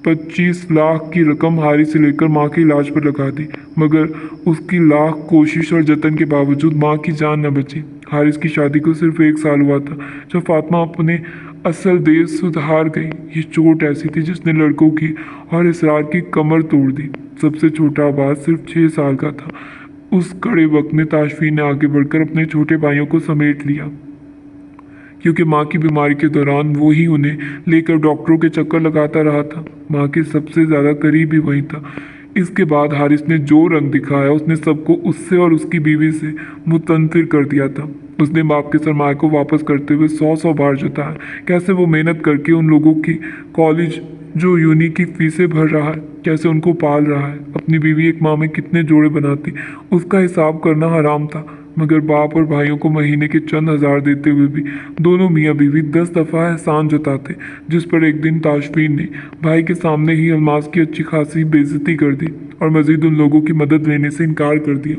25 लाख की रकम हारिस से लेकर माँ के इलाज पर लगा दी, मगर उसकी लाख कोशिश और जतन के बावजूद माँ की जान न बची। हारिस की शादी को सिर्फ 1 साल हुआ था जब फातिमा अपने असल देश सुधार गई। ये चोट ऐसी थी जिसने लड़कों की और इसरार की कमर तोड़ दी। सबसे छोटा अब्बास सिर्फ 6 साल का था। उस कड़े वक्त में ताशफीन ने आगे बढ़कर अपने छोटे भाइयों को समेट लिया। क्योंकि माँ की बीमारी के दौरान वो ही उन्हें लेकर डॉक्टरों के चक्कर लगाता रहा था। माँ के सबसे ज़्यादा करीब ही वही था। इसके बाद हारिस ने जो रंग दिखाया उसने सबको उससे और उसकी बीवी से मुतंफिर कर दिया था। उसने बाप के सरमाए को वापस करते हुए 100 बार जताया कैसे वो मेहनत करके उन लोगों की कॉलेज जो यूनी की फीसें भर रहा है, कैसे उनको पाल रहा है। अपनी बीवी एक माह में कितने जोड़े बनाती उसका हिसाब करना हराम था, मगर बाप और भाइयों को महीने के चंद हजार देते हुए भी दोनों मियाँ बीवी 10 दफ़ा एहसान जताते, जिस पर एक दिन ताशफीन ने भाई के सामने ही अलमास की अच्छी खासी बेइज्जती कर दी और मजीद उन लोगों की मदद लेने से इनकार कर दिया।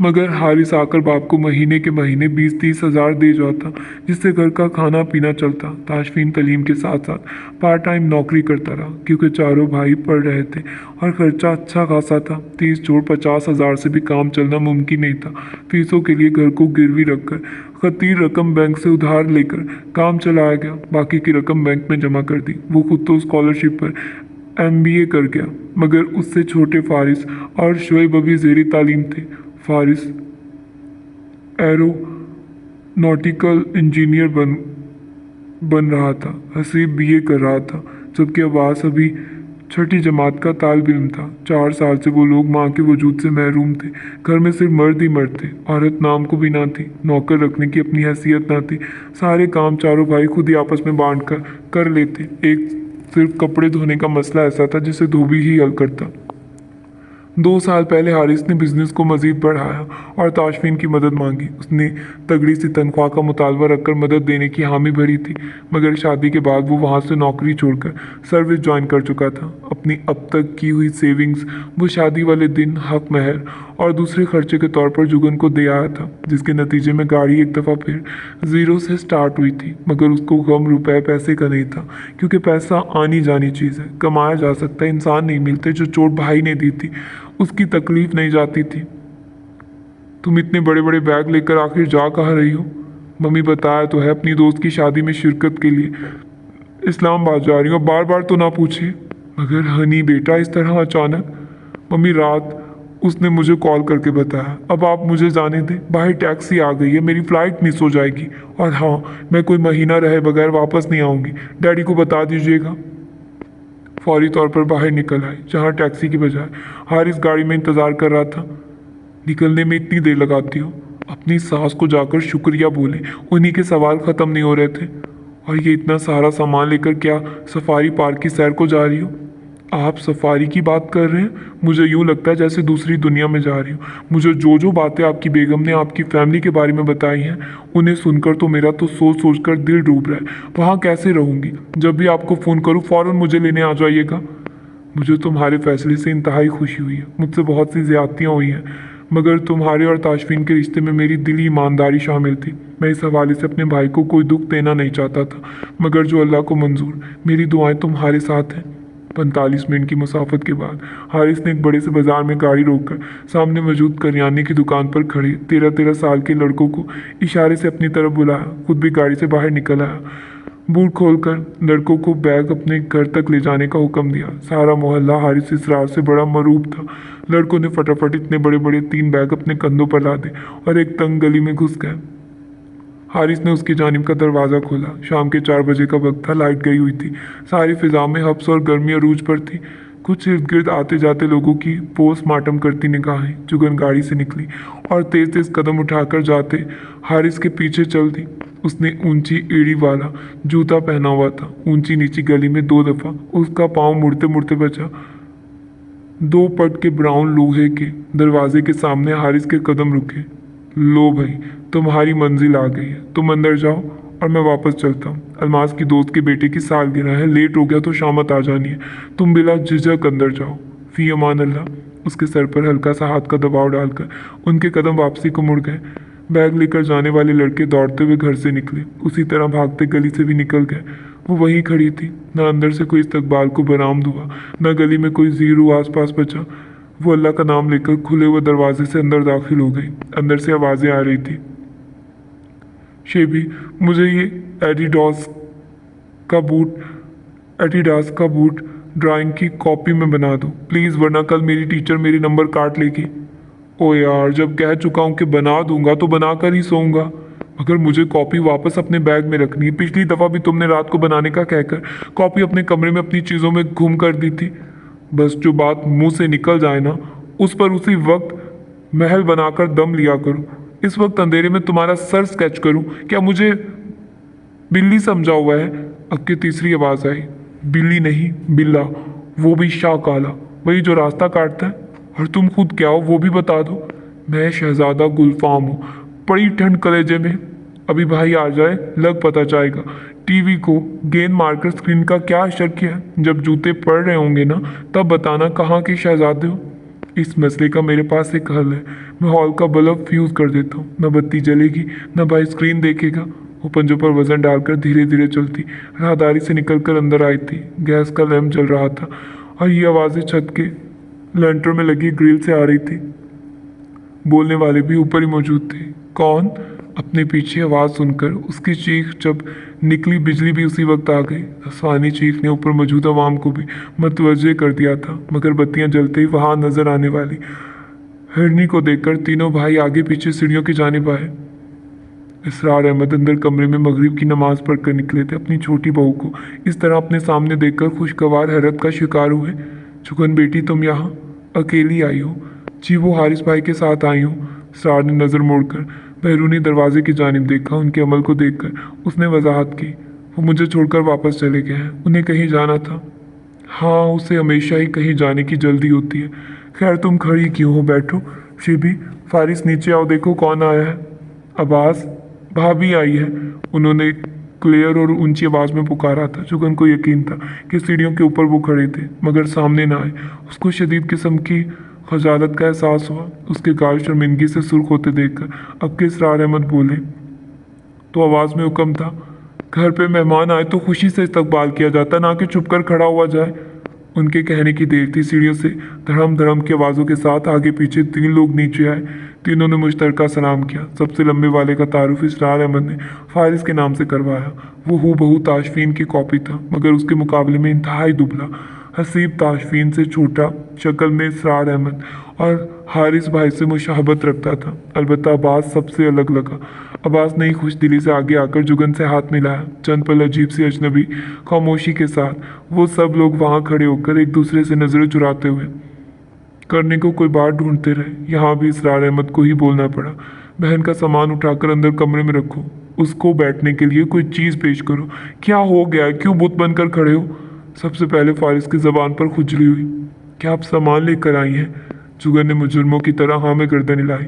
मगर हारिस आकर बाप को महीने के महीने 20-30 हज़ार दे जाता, जिससे घर का खाना पीना चलता। ताशफीन तलीम के साथ साथ पार्ट टाइम नौकरी करता रहा, क्योंकि चारों भाई पढ़ रहे थे और खर्चा अच्छा खासा था। 30 जोड़ 50 हज़ार से भी काम चलना मुमकिन नहीं था। फीसों के लिए घर को गिरवी रखकर खतीर रकम बैंक से उधार लेकर काम चलाया गया, बाकी की रकम बैंक में जमा कर दी। वो खुद तो स्कॉलरशिप पर MBA कर गया, मगर उससे छोटे फारिस और शुएब अभी ज़ेरी तालीम थे। फारिस एरोनॉटिकल इंजीनियर बन रहा था, हसीब BA कर रहा था, जबकि अब्बास अभी छठी जमात का तालिब इल्म था। 4 साल से वो लोग माँ के वजूद से महरूम थे। घर में सिर्फ मर्द ही मर्द थे, औरत नाम को भी ना थी। नौकर रखने की अपनी हैसियत ना थी। सारे काम चारों भाई खुद ही आपस में बांट कर लेते। एक सिर्फ कपड़े धोने का मसला ऐसा था जिसे धोबी ही हल करता। 2 साल पहले हारिस ने बिजनेस को मजीद बढ़ाया और ताशफीन की मदद मांगी। उसने तगड़ी सी तनख्वाह का मुतालबा रखकर मदद देने की हामी भरी थी, मगर शादी के बाद वो वहाँ से नौकरी छोड़कर सर्विस ज्वाइन कर चुका था। अपनी अब तक की हुई सेविंग्स वो शादी वाले दिन हक महर और दूसरे खर्चे के तौर पर जुगन को दे आया था, जिसके नतीजे में गाड़ी एक दफ़ा फिर ज़ीरो से स्टार्ट हुई थी। मगर उसको गम रुपए पैसे का नहीं था, क्योंकि पैसा आनी जानी चीज़ है, कमाया जा सकता है, इंसान नहीं मिलते। जो चोट भाई ने दी थी उसकी तकलीफ नहीं जाती थी। तुम इतने बड़े बड़े बैग लेकर आखिर जा कहाँ रही हो? मम्मी बताया तो है अपनी दोस्त की शादी में शिरकत के लिए इस्लामाबाद जा रही हो। बार बार तो ना पूछिए। मगर हनी बेटा इस तरह अचानक? मम्मी रात उसने मुझे कॉल करके बताया। अब आप मुझे जाने दें, बाहर टैक्सी आ गई है, मेरी फ़्लाइट मिस हो जाएगी। और हाँ, मैं कोई महीना रहे बगैर वापस नहीं आऊँगी, डैडी को बता दीजिएगा। फौरी तौर पर बाहर निकल आई, जहाँ टैक्सी की बजाय हारिस गाड़ी में इंतज़ार कर रहा था। निकलने में इतनी देर लगाती हो? अपनी सास को जाकर शुक्रिया बोले, उन्हीं के सवाल ख़त्म नहीं हो रहे थे। और ये इतना सारा सामान लेकर क्या सफारी पार्क की सैर को जा रही हो? आप सफारी की बात कर रहे हैं? मुझे यूँ लगता है जैसे दूसरी दुनिया में जा रही हूँ। मुझे जो जो बातें आपकी बेगम ने आपकी फैमिली के बारे में बताई हैं, उन्हें सुनकर तो मेरा तो सोच सोच कर दिल डूब रहा है। वहाँ कैसे रहूँगी? जब भी आपको फ़ोन करूँ फ़ौरन मुझे लेने आ जाइएगा। मुझे तुम्हारे फैसले से इंतहाई खुशी हुई है। मुझसे बहुत सी ज़्यादतियाँ हुई हैं, मगर तुम्हारे और ताशफीन के रिश्ते में मेरी दिली ईमानदारी शामिल थी। मैं इस हवाले से अपने भाई को कोई दुख देना नहीं चाहता था, मगर जो अल्लाह को मंजूर। मेरी दुआएं तुम्हारे साथ हैं। 45 मिनट की मुसाफत के बाद हारिस ने एक बड़े से बाजार में गाड़ी रोककर सामने मौजूद करियाने की दुकान पर खड़े 13-13 साल के लड़कों को इशारे से अपनी तरफ बुलाया। खुद भी गाड़ी से बाहर निकल आया। बूट खोलकर लड़कों को बैग अपने घर तक ले जाने का हुक्म दिया। सारा मोहल्ला हारिस इसरार से बड़ा मरूब था। लड़कों ने फटाफट इतने बड़े बड़े 3 बैग अपने कंधों पर लादे और एक तंग गली में घुस गए। हारिस ने उसकी जानिब का दरवाज़ा खोला। शाम के 4 बजे का वक्त था, लाइट गई हुई थी। सारी फिजा में हब्स और गर्मी अरूज पर थी। कुछ इर्द गिर्द आते जाते लोगों की पोस्टमार्टम करती निगाहें। जुगन गाड़ी से निकली और तेज तेज कदम उठाकर जाते हारिस के पीछे चल दी। उसने ऊंची एड़ी वाला जूता पहना हुआ था। ऊंची नीची गली में 2 दफ़ा उसका पाँव मुड़ते मुड़ते बचा। 2 पट के ब्राउन लोहे के दरवाजे के सामने हारिस के कदम रुके। लो भाई, तुम्हारी मंजिल आ गई है, तुम अंदर जाओ और मैं वापस चलता हूँ। अलमास की दोस्त के बेटे की सालगिरह है, लेट हो गया तो शामत आ जानी है। तुम बिला झिझक अंदर जाओ। फी अमान अल्लाह। उसके सर पर हल्का सा हाथ का दबाव डालकर उनके कदम वापसी को मुड़ गए। बैग लेकर जाने वाले लड़के दौड़ते हुए घर से निकले। उसी तरह भागते गली से भी निकल गए। वो वहीं खड़ी थी। न अंदर से कोई इस्तकबाल को बरामद हुआ, न गली में कोई जीरू आसपास बचा। वो अल्लाह का नाम लेकर खुले हुए दरवाजे से अंदर दाखिल हो गई। अंदर से आवाज़ें आ रही थी। शेबी, मुझे ये एडिडास का बूट ड्राइंग की कॉपी में बना दो प्लीज़, वरना कल मेरी टीचर मेरे नंबर काट लेगी। ओ यार, जब कह चुका हूँ कि बना दूंगा तो बना कर ही सोऊंगा। अगर मुझे कॉपी वापस अपने बैग में रखनी है, पिछली दफ़ा भी तुमने रात को बनाने का कहकर कॉपी अपने कमरे में अपनी चीज़ों में गुम कर दी थी। बस जो बात मुंह से निकल जाए ना, उस पर उसी वक्त महल बनाकर दम लिया करो। इस वक्त अंधेरे में तुम्हारा सर स्केच करूं? क्या मुझे बिल्ली समझा हुआ है? अब की तीसरी आवाज़ आई। बिल्ली नहीं, बिल्ला, वो भी शाह काला, वही जो रास्ता काटता है। और तुम खुद क्या हो वो भी बता दो। मैं शहजादा गुलफाम हूँ। बड़ी ठंड कलेजे में। अभी भाई आ जाए लग पता जाएगा। टीवी को गेंद मारकर स्क्रीन का क्या असर किया है? जब जूते पड़ रहे होंगे ना, तब बताना कहाँ के शहजादे हो। इस मसले का मेरे पास एक हल है। मैं हॉल का बल्ब फ्यूज कर देता हूँ, न बत्ती जलेगी न भाई स्क्रीन देखेगा। वो पंजों पर वजन डालकर धीरे धीरे चलती राहदारी से निकलकर अंदर आई थी। गैस का लैंप जल रहा था और ये आवाज़ें छत के लैंटर में लगी ग्रिल से आ रही थी। बोलने वाले भी ऊपर ही मौजूद थे। कौन? अपने पीछे आवाज़ सुनकर उसकी चीख जब निकली, बिजली भी उसी वक्त आ गई। आसमानी चीख ने ऊपर मौजूद आवाम को भी मतवज्जे कर दिया था। मगर बत्तियां जलते ही वहां नजर आने वाली हिरनी को देखकर तीनों भाई आगे पीछे सीढ़ियों की जानिब आए। इसरार अहमद अंदर कमरे में मगरिब की नमाज पढ़कर निकले थे। अपनी छोटी बहू को इस तरह अपने सामने देखकर खुशगवार हैरत का शिकार हुए। चुगन बेटी, तुम यहाँ अकेली आई हो? जी, वो हारिस भाई के साथ आई हूँ। इसरार ने नज़र मोड़कर बैरूनी दरवाजे की जानिब देखा। उनके अमल को देखकर उसने वजाहत की। वो मुझे छोड़कर वापस चले गए हैं। उन्हें कहीं जाना था। हाँ, उसे हमेशा ही कहीं जाने की जल्दी होती है। खैर, तुम खड़ी क्यों हो? बैठो। शिबी, फारिस, नीचे आओ, देखो कौन आया है। अब्बास, भाभी आई है। उन्होंने क्लियर और ऊंची आवाज़ में पुकारा था। जुगन को यकीन था कि सीढ़ियों के ऊपर वो खड़े थे, मगर सामने ना आए। उसको शदीद किस्म की खजालत का एहसास हुआ। उसके गाल शर्मिंदगी से सुर्ख होते देखकर अब के इसरार अहमद बोले तो आवाज़ में हुक्म था। घर पे मेहमान आए तो खुशी से इस्तकबाल किया जाता, ना कि चुप कर खड़ा हुआ जाए। उनके कहने की देर थी। सीढ़ियों से धड़म धड़म की आवाज़ों के साथ आगे पीछे तीन लोग नीचे आए। तीनों ने मुश्तरका सलाम किया। सबसे लंबे वाले का तारुफ इसरार अहमद ने फारिस के नाम से करवाया। वो हूबहू ताशफीन की कॉपी था, मगर उसके मुकाबले में इंतहाई दुबला। हसीब ताशफीन से छोटा शक्ल में इसरार अहमद और हारिस भाई से मुशाहबत रखता था। अलबत्ता अब्बास सबसे अलग लगा। अब्बास ने ही खुश दिली से आगे आकर जुगन से हाथ मिलाया। चंद पल अजीब सी अजनबी खामोशी के साथ वो सब लोग वहाँ खड़े होकर एक दूसरे से नजरें चुराते हुए करने को कोई बात ढूंढते रहे। यहाँ भी इसरार अहमद को ही बोलना पड़ा। बहन का सामान उठाकर अंदर कमरे में रखो। उसको बैठने के लिए कोई चीज़ पेश करो। क्या हो गया? क्यों बुत बनकर खड़े हो? सबसे पहले फारिस की ज़बान पर खुजली हुई। क्या आप सामान लेकर आई हैं? जुगर ने मुजुर्मों की तरह हाँ में गर्दन हिलाई।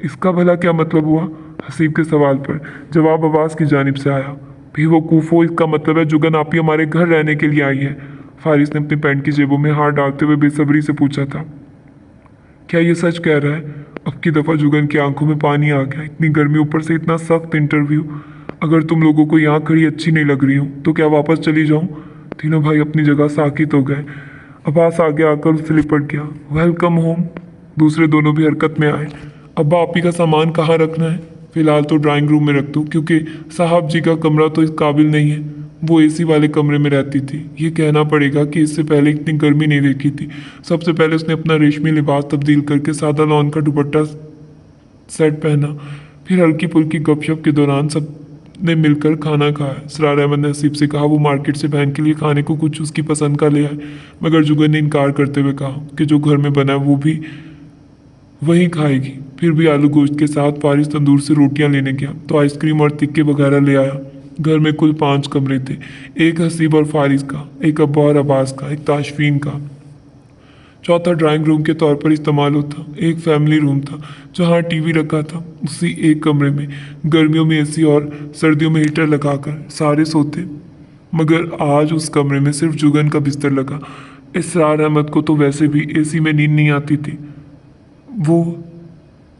इसका भला क्या मतलब हुआ? हसीब के सवाल पर जवाब अब्बास की जानिब से आया। भी वो कूफो, इसका मतलब है जुगन आप ही हमारे घर रहने के लिए आई है। फारिस ने अपनी पैंट की जेबों में हाथ डालते हुए बेसब्री से पूछा था। क्या ये सच कह रहा है? अब की दफ़ा जुगन की आंखों में पानी आ गया। इतनी गर्मी, ऊपर से इतना सख्त इंटरव्यू। अगर तुम लोगों को यहाँ खड़ी अच्छी नहीं लग रही हूँ तो क्या वापस चली जाऊँ? तीनों भाई अपनी जगह साकित हो गए। अब्बास आगे आकर उससे लिपट गया। Welcome home. दूसरे दोनों भी हरकत में आए। अब्बा, आप ही का सामान कहाँ रखना है? फ़िलहाल तो ड्राइंग रूम में रख दो, क्योंकि साहब जी का कमरा तो इस काबिल नहीं है। वो एसी वाले कमरे में रहती थी। ये कहना पड़ेगा कि इससे पहले इतनी गर्मी नहीं देखी थी। सबसे पहले उसने अपना रेशमी लिबास तब्दील करके सादा लॉन का दुपट्टा सेट पहना। फिर हल्की फुल्की गपशप के दौरान सब ने मिलकर खाना खाया। इसरार अहमद ने हसीब से कहा वो मार्केट से बहन के लिए खाने को कुछ उसकी पसंद का ले आए, मगर जुगर ने इनकार करते हुए कहा कि जो घर में बना है वो भी वहीं खाएगी। फिर भी आलू गोश्त के साथ फारिस तंदूर से रोटियां लेने गया तो आइसक्रीम और तिक्के वगैरह ले आया। घर में कुल 5 कमरे थे। एक हसीब और फारिस का, एक अब्बा और अब्बास का, एक ताशफीन का। चौथा ड्राइंग रूम के तौर पर इस्तेमाल होता। एक फैमिली रूम था जहाँ टीवी रखा था। उसी एक कमरे में गर्मियों में एसी और सर्दियों में हीटर लगाकर सारे सोते, मगर आज उस कमरे में सिर्फ जुगन का बिस्तर लगा। इसरार अहमद को तो वैसे भी एसी में नींद नहीं आती थी। वो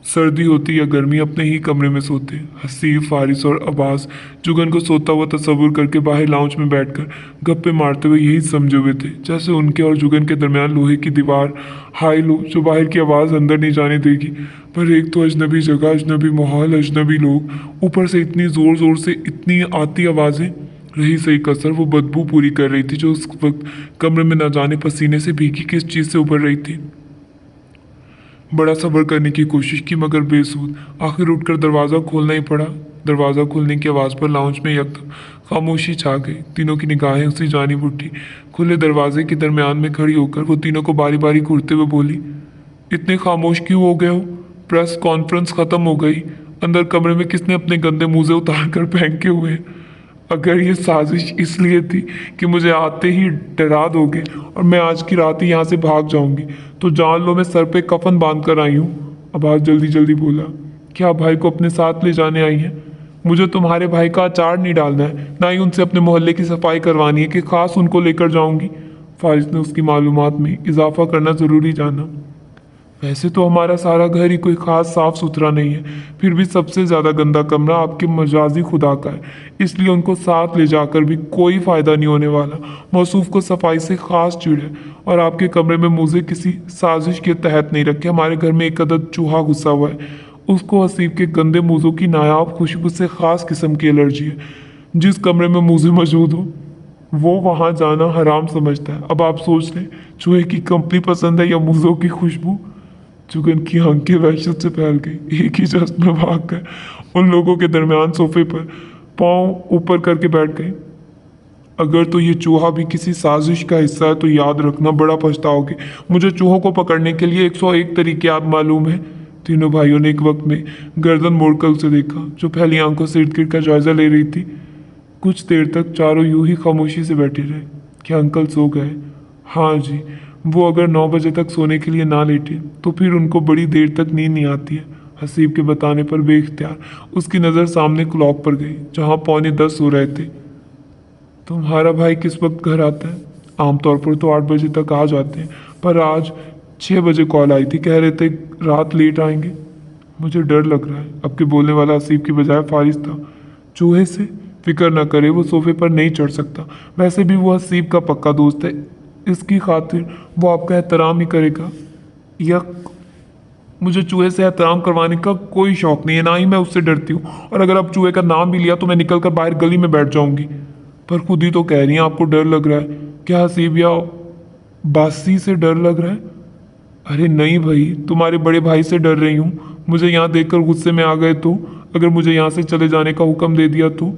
सर्दी होती या गर्मी अपने ही कमरे में सोते। हसीब, फारिस और अब्बास जुगन को सोता हुआ तस्वुर करके बाहर लाउंज में बैठकर गप्पे मारते हुए यही समझे हुए थे जैसे उनके और जुगन के दरमियान लोहे की दीवार हाई लो जो बाहर की आवाज़ अंदर नहीं जाने देगी। पर एक तो अजनबी जगह, अजनबी माहौल, अजनबी लोग, ऊपर से इतनी ज़ोर ज़ोर से इतनी आती आवाज़ें। रही सही कसर वो बदबू पूरी कर रही थी जो उस वक्त कमरे में न जाने पसीने से भीगी किस चीज़ से उभर रही थी। बड़ा सब्र करने की कोशिश की मगर बेसूद। आखिर उठकर दरवाज़ा खोलना ही पड़ा। दरवाज़ा खुलने की आवाज़ पर लाउंज में यकदम खामोशी छा गई। तीनों की निगाहें उसी जानिब उठी। खुले दरवाजे के दरमियान में खड़ी होकर वो तीनों को बारी बारी घूरते हुए बोली, इतने खामोश क्यों हो गए हो? प्रेस कॉन्फ्रेंस ख़त्म हो गई। अंदर कमरे में किसने अपने गंदे मुँह उतार कर फेंके हुए हैं? अगर ये साजिश इसलिए थी कि मुझे आते ही डरा दोगे और मैं आज की रात ही यहाँ से भाग जाऊंगी, तो जान लो मैं सर पे कफन बांध कर आई हूँ। अब्बास जल्दी जल्दी बोला, क्या भाई को अपने साथ ले जाने आई हैं? मुझे तुम्हारे भाई का अचार नहीं डालना है, ना ही उनसे अपने मोहल्ले की सफाई करवानी है कि खास उनको लेकर जाऊंगी। फारिस ने उसकी मालूमात में इजाफा करना ज़रूरी जाना। वैसे तो हमारा सारा घर ही कोई खास साफ सुथरा नहीं है, फिर भी सबसे ज़्यादा गंदा कमरा आपके मजाजी खुदा का है, इसलिए उनको साथ ले जाकर भी कोई फ़ायदा नहीं होने वाला। मौसूफ को सफाई से खास चिढ़ है और आपके कमरे में मुझे किसी साजिश के तहत नहीं रखे। हमारे घर में एक अदद चूहा घुसा हुआ है, उसको हसीब के गंदे मूजों की नायाब खुशबू से ख़ास किस्म की एलर्जी है। जिस कमरे में मूजे मौजूद हो वो वहाँ जाना हराम समझता है। अब आप सोच लें, चूहे की कंपनी पसंद है या मूजों की खुशबू? चुगन की आंखें वहशत से फैल गई। एक ही जज्ब में भाग कर उन लोगों के दरमियान सोफे पर पाँव ऊपर करके बैठ गई। अगर तो ये चूहा भी किसी साजिश का हिस्सा है तो याद रखना बड़ा पछताओगे। मुझे चूहों को पकड़ने के लिए 101 तरीके आप मालूम है। तीनों भाइयों ने एक वक्त में गर्दन मोड़कर उसे देखा, जो फैली आंखों से इर्द गिर्द का जायजा ले रही थी। कुछ देर तक चारों यूं ही खामोशी से बैठे रहे। क्या अंकल सो गए? हाँ जी। वो अगर 9 बजे तक सोने के लिए ना लेटे तो फिर उनको बड़ी देर तक नींद नहीं आती है। हसीब के बताने पर बेख्तियार उसकी नज़र सामने क्लॉक पर गई, जहाँ 9:45 हो रहे थे। तुम्हारा भाई किस वक्त घर आता है? आमतौर पर तो 8 बजे तक आ जाते हैं, पर आज 6 बजे कॉल आई थी, कह रहे थे रात लेट आएंगे। मुझे डर लग रहा है। अब के बोलने वाला हसीब की बजाय फारिस था। चूहे से? फिक्र न करे, वो सोफे पर नहीं चढ़ सकता। वैसे भी वो हसीब का पक्का दोस्त है, इसकी खातिर वो आपका एहतराम ही करेगा। यक, मुझे चूहे से एहतराम करवाने का कोई शौक नहीं है, ना ही मैं उससे डरती हूँ। और अगर अब चूहे का नाम भी लिया तो मैं निकल कर बाहर गली में बैठ जाऊंगी। पर खुद ही तो कह रही हैं आपको डर लग रहा है। क्या हसीब या बासी से डर लग रहा है? अरे नहीं भाई, तुम्हारे बड़े भाई से डर रही हूँ। मुझे यहाँ देखकर गुस्से में आ गए तो? अगर मुझे यहाँ से चले जाने का हुक्म दे दिया तो?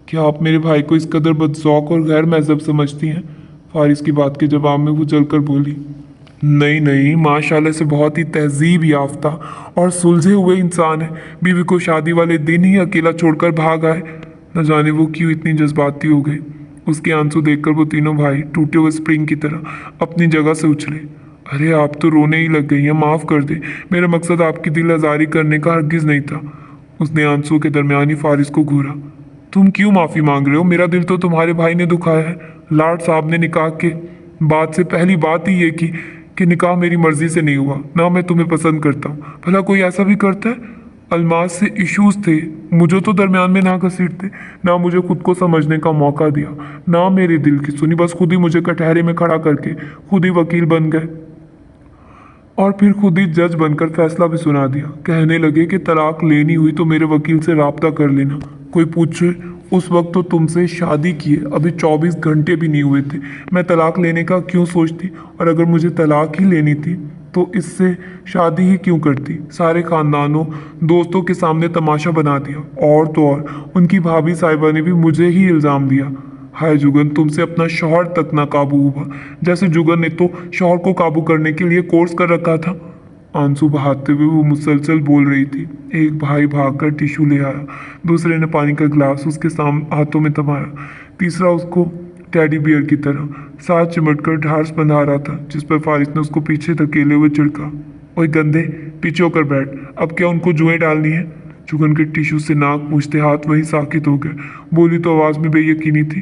क्या आप मेरे भाई को इस कदर बदज़ौक़ और गैर महज़ब समझती हैं? फारिस की बात के जवाब में वो जलकर बोली, नहीं नहीं, माशाल्लाह से बहुत ही तहजीब याफ्ता और सुलझे हुए इंसान है। बीवी को शादी वाले दिन ही अकेला छोड़कर भाग आए। न जाने वो क्यों इतनी जज्बाती हो गई। उसके आंसू देखकर वो तीनों भाई टूटे हुए स्प्रिंग की तरह अपनी जगह से उछले। अरे आप तो रोने ही लग गई हैं, माफ़ कर दे। मेरा मकसद आपकी दिल आज़ारी करने का हरगिज़ नहीं था। उसने आंसू के दरमियान ही फारिस को घूरा। तुम क्यों माफ़ी मांग रहे हो? मेरा दिल तो तुम्हारे भाई ने दुखाया है। लाड साहब ने निकाह के बाद से पहली बात ही ये की कि निकाह मेरी मर्जी से नहीं हुआ, ना मैं तुम्हें पसंद करता हूँ। भला कोई ऐसा भी करता है? अलमास से इश्यूज थे, मुझे तो दरमियान में ना घसीटते, ना मुझे खुद को समझने का मौका दिया, ना मेरे दिल की सुनी। बस खुद ही मुझे कटहरे में खड़ा करके खुद ही वकील बन गए और फिर खुद ही जज बनकर फैसला भी सुना दिया। कहने लगे कि तलाक लेनी हुई तो मेरे वकील से राब्ता कर लेना। कोई पूछे, उस वक्त तो तुमसे शादी किए अभी 24 घंटे भी नहीं हुए थे, मैं तलाक लेने का क्यों सोचती? और अगर मुझे तलाक ही लेनी थी तो इससे शादी ही क्यों करती? सारे खानदानों दोस्तों के सामने तमाशा बना दिया, और तो और उनकी भाभी साहिबा ने भी मुझे ही इल्ज़ाम दिया। हाय जुगन, तुमसे अपना शौहर तक ना काबू हुआ, जैसे जुगन ने तो शौहर को काबू करने के लिए कोर्स कर रखा था। आंसू बहाते हुए वो मुसलसल बोल रही थी। एक भाई भागकर टिश्यू ले आया, दूसरे ने पानी का गिलास उसके हाथों में थमाया, तीसरा उसको टेडी बियर की तरह साथ चिमटकर ढार्स बंधा रहा था, जिस पर फारिस ने उसको पीछे धकेले हुए चिढ़का, ओए गंदे, पीछे होकर बैठ, अब क्या उनको जुएं डालनी है? जुगन के टिश्यू से नाक पूछते हाथ वहीं साकित हो गए। बोली तो आवाज़ में बेयकीनी थी,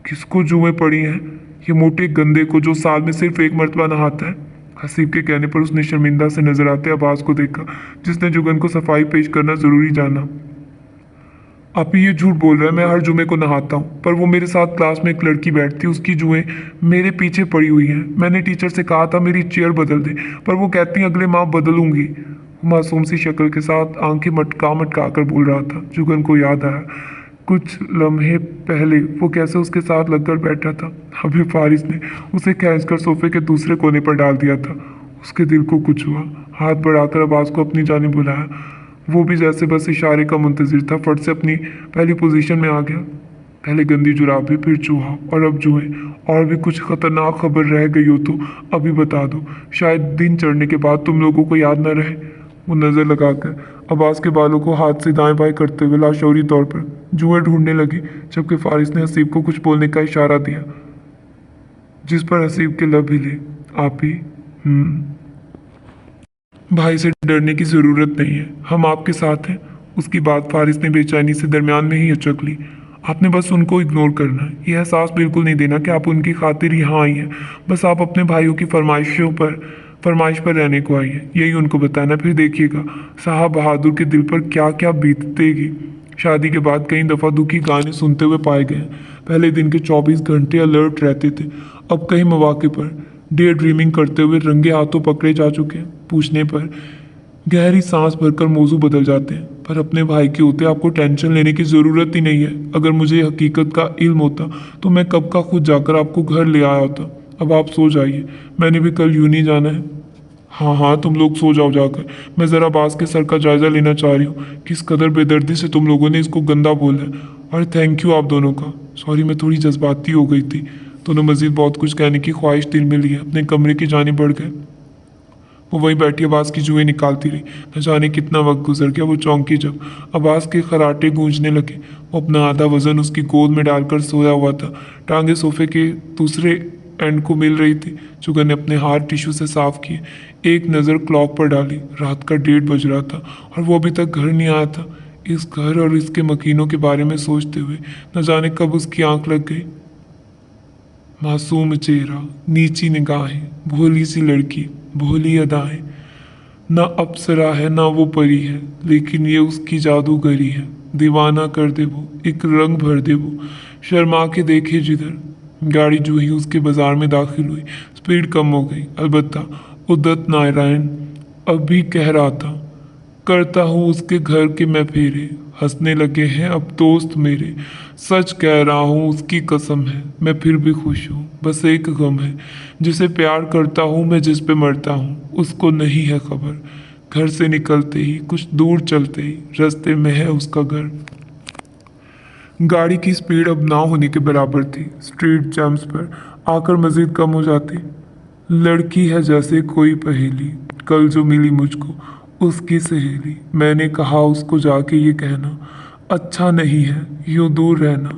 किसको जुएं पड़ी हैं? ये मोटे गंदे को जो साल में सिर्फ एक मरतबा नहाता है। हसीब के कहने पर उसने शर्मिंदा से नजर आते अब्बास को देखा, जिसने जुगन को सफाई पेश करना जरूरी जाना। आप ये झूठ बोल रहे हैं, मैं हर जुमे को नहाता हूँ, पर वो मेरे साथ क्लास में एक लड़की बैठती, उसकी जुएं मेरे पीछे पड़ी हुई हैं। मैंने टीचर से कहा था मेरी चेयर बदल दे, पर वो कहती अगले माह बदलूंगी। मासूम सी शक्ल के साथ आंखें मटका मटका कर बोल रहा था। जुगन को याद आया कुछ लम्हे पहले वो कैसे उसके साथ लगकर बैठा था। अभी फारिस ने उसे खींचकर सोफे के दूसरे कोने पर डाल दिया था। उसके दिल को कुछ हुआ। हाथ बढ़ाकर अब्बास को अपनी जानिब बुलाया। वो भी जैसे बस इशारे का मुंतजिर था, फट से अपनी पहली पोजीशन में आ गया। पहले गंदी जुराबें, फिर चूहा और अब जुएं। और भी कुछ खतरनाक खबर रह गई हो तो अभी बता दो, शायद दिन चढ़ने के बाद तुम लोगों को याद न रहे। वो नज़र लगाकर अब्बास के बालों को हाथ से दाएं बाएं करते हुए लाशौरी तौर पर जुएं ढूंढने लगे, जबकि फारिस ने हसीब को कुछ बोलने का इशारा दिया, जिस पर हसीब के लब हिले। आप ही? भाई से डरने की ज़रूरत नहीं है, हम आपके साथ हैं। उसकी बात फारिस ने बेचैनी से दरमियान में ही अचक ली। आपने बस उनको इग्नोर करना है, यह एहसास बिल्कुल नहीं देना कि आप उनकी खातिर यहाँ आई हैं। बस आप अपने भाइयों की फरमाइश पर रहने को आई है, यही उनको बताना। फिर देखिएगा साहब बहादुर के दिल पर क्या क्या बीतेगी। शादी के बाद कई दफ़ा दुखी गाने सुनते हुए पाए गए। पहले दिन के 24 घंटे अलर्ट रहते थे, अब कई मौके पर डे ड्रीमिंग करते हुए रंगे हाथों पकड़े जा चुके हैं। पूछने पर गहरी सांस भरकर मौजू बदल जाते हैं। पर अपने भाई के होते आपको टेंशन लेने की ज़रूरत ही नहीं है। अगर मुझे हकीकत का इल्म होता तो मैं कब का खुद जाकर आपको घर ले आया होता। अब आप सो जाइए, मैंने भी कल यूं नहीं जाना है। हाँ हाँ, तुम लोग सो जाओ जाकर। मैं ज़रा बास के सर का जायज़ा लेना चाह रही हूँ, किस कदर बेदर्दी से तुम लोगों ने इसको गंदा बोला है। और थैंक यू आप दोनों का। सॉरी, मैं थोड़ी जज्बाती हो गई थी। दोनों मज़ीद बहुत कुछ कहने की ख्वाहिश दिल में लिए अपने कमरे की जानिब बढ़ गए। वो वहीं बैठी अब्बास की जुएं निकालती रही। न जाने कितना वक्त गुजर गया। वो चौंकी जब अब्बास के खराटे गूंजने लगे। वो अपना आधा वजन उसकी गोद में डालकर सोया हुआ था। टांगे सोफे के दूसरे एंड को मिल रही थी। जुगन ने अपने हाथ टिश्यू से साफ किए, एक नज़र क्लॉक पर डाली। रात का 1:30 बज रहा था और वो अभी तक घर नहीं आया था। इस घर और इसके मकीनों के बारे में सोचते हुए न जाने कब उसकी आंख लग गई। मासूम चेहरा, नीची निगाहें, भोली सी लड़की, भोली अदाएं। ना अप्सरा है ना वो परी है, लेकिन ये उसकी जादूगरी है। दीवाना कर दे वो, एक रंग भर दे वो। शर्मा के देखे जिधर। गाड़ी जो ही उसके बाजार में दाखिल हुई, स्पीड कम हो गई। अलबत्ता उदित नारायण अब भी कह रहा था, करता हूँ उसके घर के मैं फेरे, हंसने लगे हैं अब दोस्त मेरे। सच कह रहा हूँ उसकी कसम है, मैं फिर भी खुश हूँ। बस एक गम है, जिसे प्यार करता हूँ मैं, जिस पे मरता हूँ उसको नहीं है खबर। घर से निकलते ही कुछ दूर चलते ही रास्ते में है उसका घर। गाड़ी की स्पीड अब ना होने के बराबर थी। स्ट्रीट जैम्स पर आकर मजीद कम हो जाती। लड़की है जैसे कोई पहेली, कल जो मिली मुझको उसकी सहेली। मैंने कहा उसको जाके ये कहना, अच्छा नहीं है यूँ दूर रहना।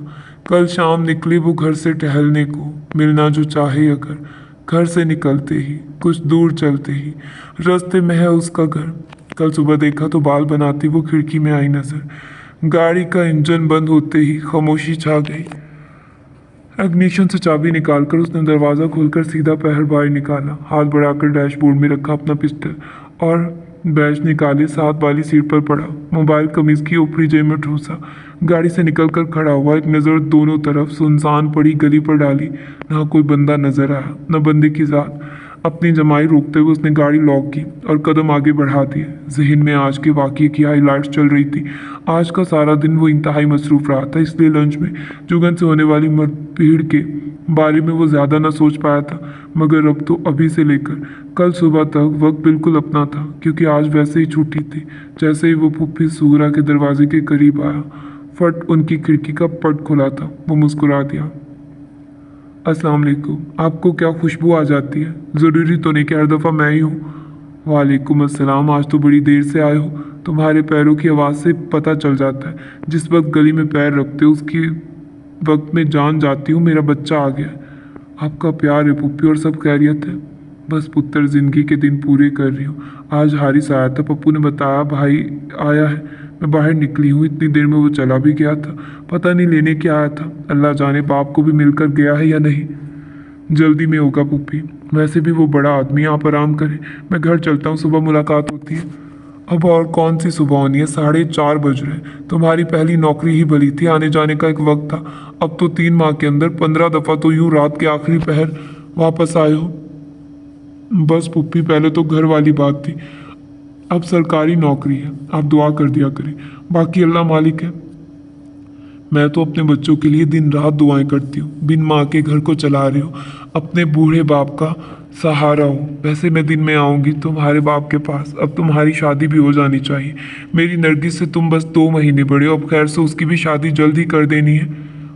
कल शाम निकली वो घर से टहलने को, मिलना जो चाहे अगर। घर से निकलते ही कुछ दूर चलते ही रास्ते में है उसका घर। कल सुबह देखा तो बाल बनाती वो खिड़की में आई नजर। गाड़ी का इंजन बंद होते ही खामोशी छा गई। इग्निशन से चाबी निकालकर उसने दरवाज़ा खोलकर सीधा पैर बाहर निकाला। हाथ बढ़ाकर डैशबोर्ड में रखा अपना पिस्टल और बैच निकाले, साथ वाली सीट पर पड़ा। मोबाइल कमीज की ऊपरी जेब में ठूसा। गाड़ी से निकलकर खड़ा हुआ, एक नज़र दोनों तरफ सुनसान पड़ी गली पर डाली। ना कोई बंदा नजर आया, न बंदे की जात। अपनी जमाई रोकते हुए उसने गाड़ी लॉक की और कदम आगे बढ़ा दिए। जहन में आज के वाक़ये की हाईलाइट्स चल रही थी। आज का सारा दिन वो इंतहाई मसरूफ़ रहा था, इसलिए लंच में जुगन से होने वाली मतभेड़ के बारे में वो ज़्यादा न सोच पाया था। मगर अब तो अभी से लेकर कल सुबह तक वक्त बिल्कुल अपना था, क्योंकि आज वैसे ही छुट्टी थी। जैसे ही वो पुप्पी सूगरा के दरवाजे के करीब आया, फट उनकी खिड़की का पट खुला था। वो मुस्कुरा दिया। अस्सलाम वालेकुम। आपको क्या खुशबू आ जाती है? ज़रूरी तो नहीं कि हर दफ़ा मैं ही हूँ। वालेकुम अस्सलाम। आज तो बड़ी देर से आए हो। तुम्हारे पैरों की आवाज़ से पता चल जाता है। जिस वक्त गली में पैर रखते हो उसकी वक्त में जान जाती हूँ मेरा बच्चा आ गया। आपका प्यार है पुप्पी, और सब खैरियत है? बस पुत्र, ज़िंदगी के दिन पूरे कर रही हूँ। आज हारिस आया था, पप्पू ने बताया भाई आया है। मैं बाहर निकली हूँ, इतनी देर में वो चला भी गया था। पता नहीं लेने क्या आया था। अल्लाह जाने बाप को भी मिलकर गया है या नहीं। जल्दी में होगा पुप्पी, वैसे भी वो बड़ा आदमी। आप आराम करें, मैं घर चलता हूँ, सुबह मुलाकात होती है। अब और कौन सी सुबह होनी है, 4:30 बज रहे। तुम्हारी पहली नौकरी ही भली थी, आने जाने का एक वक्त था। अब तो 3 माह के अंदर 15 दफ़ा तो यूँ रात के आखिरी पहर वापस आए हो। बस पुप्पी, पहले तो घर वाली बात थी, अब सरकारी नौकरी है। आप दुआ कर दिया करें, बाकी अल्लाह मालिक है। मैं तो अपने बच्चों के लिए दिन रात दुआएं करती हूँ। बिन माँ के घर को चला रहे हो, अपने बूढ़े बाप का सहारा हो। वैसे मैं दिन में आऊँगी तुम्हारे बाप के पास, अब तुम्हारी शादी भी हो जानी चाहिए। मेरी नरगिस से तुम बस 2 महीने बड़े हो, अब खैर से उसकी भी शादी जल्द ही कर देनी है।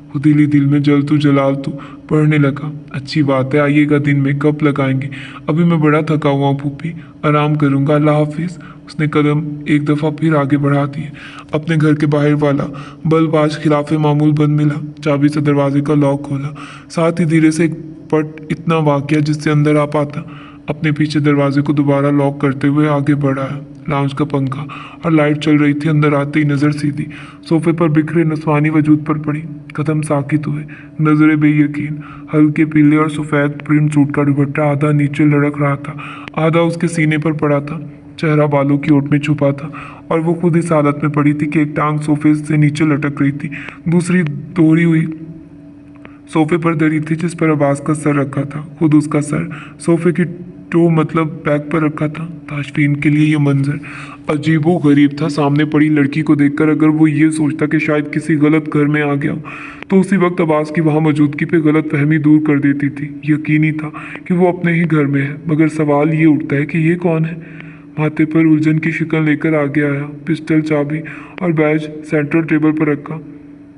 वो दिल ही दिल में जल तू जलाल तू पढ़ने लगा। अच्छी बात है, आइएगा दिन में, कब लगाएंगे? अभी मैं बड़ा थका हुआ हूँ फूफी, आराम करूँगा, अल्लाह हाफिज़। उसने कदम एक दफ़ा फिर आगे बढ़ा दिए। अपने घर के बाहर वाला बल्ब आज खिलाफ मामूल बंद मिला। चाबी से दरवाजे का लॉक खोला, साथ ही धीरे से एक पट इतना वाक़या जिससे अंदर आ पाता। अपने पीछे दरवाजे को दोबारा लॉक करते हुए आगे बढ़ाया। लाउंज का पंखा और लाइट चल रही थी। अंदर आते ही नज़र सीधी सोफे पर बिखरे नस्वानी वजूद पर पड़ी। कदम साकित हुए, नजरें बेयकीन। हल्के पीले और सफ़ेद प्रिंट सूट का दुपट्टा आधा नीचे लड़क रहा था, आधा उसके सीने पर पड़ा था। चेहरा बालों की ओट में छुपा था और वो खुद इस हालत में पड़ी थी कि एक टांग सोफे से नीचे लटक रही थी, दूसरी दोहरी हुई सोफे पर धरी थी जिस पर अब्बास का सर रखा था। खुद उसका सर सोफे की टो मतलब बैग पर रखा था। ताशफीन के लिए ये मंजर अजीबो गरीब था। सामने पड़ी लड़की को देखकर अगर वो ये सोचता कि शायद किसी गलत घर में आ गया हो, तो उसी वक्त अब्बास की वहाँ मौजूदगी पे गलत फहमी दूर कर देती थी। यकीनी था कि वो अपने ही घर में है, मगर सवाल ये उठता है कि ये कौन है। माथे पर उलझन की शिकन लेकर आगे आया, पिस्टल, चाबी और बैज सेंट्रल टेबल पर रखा।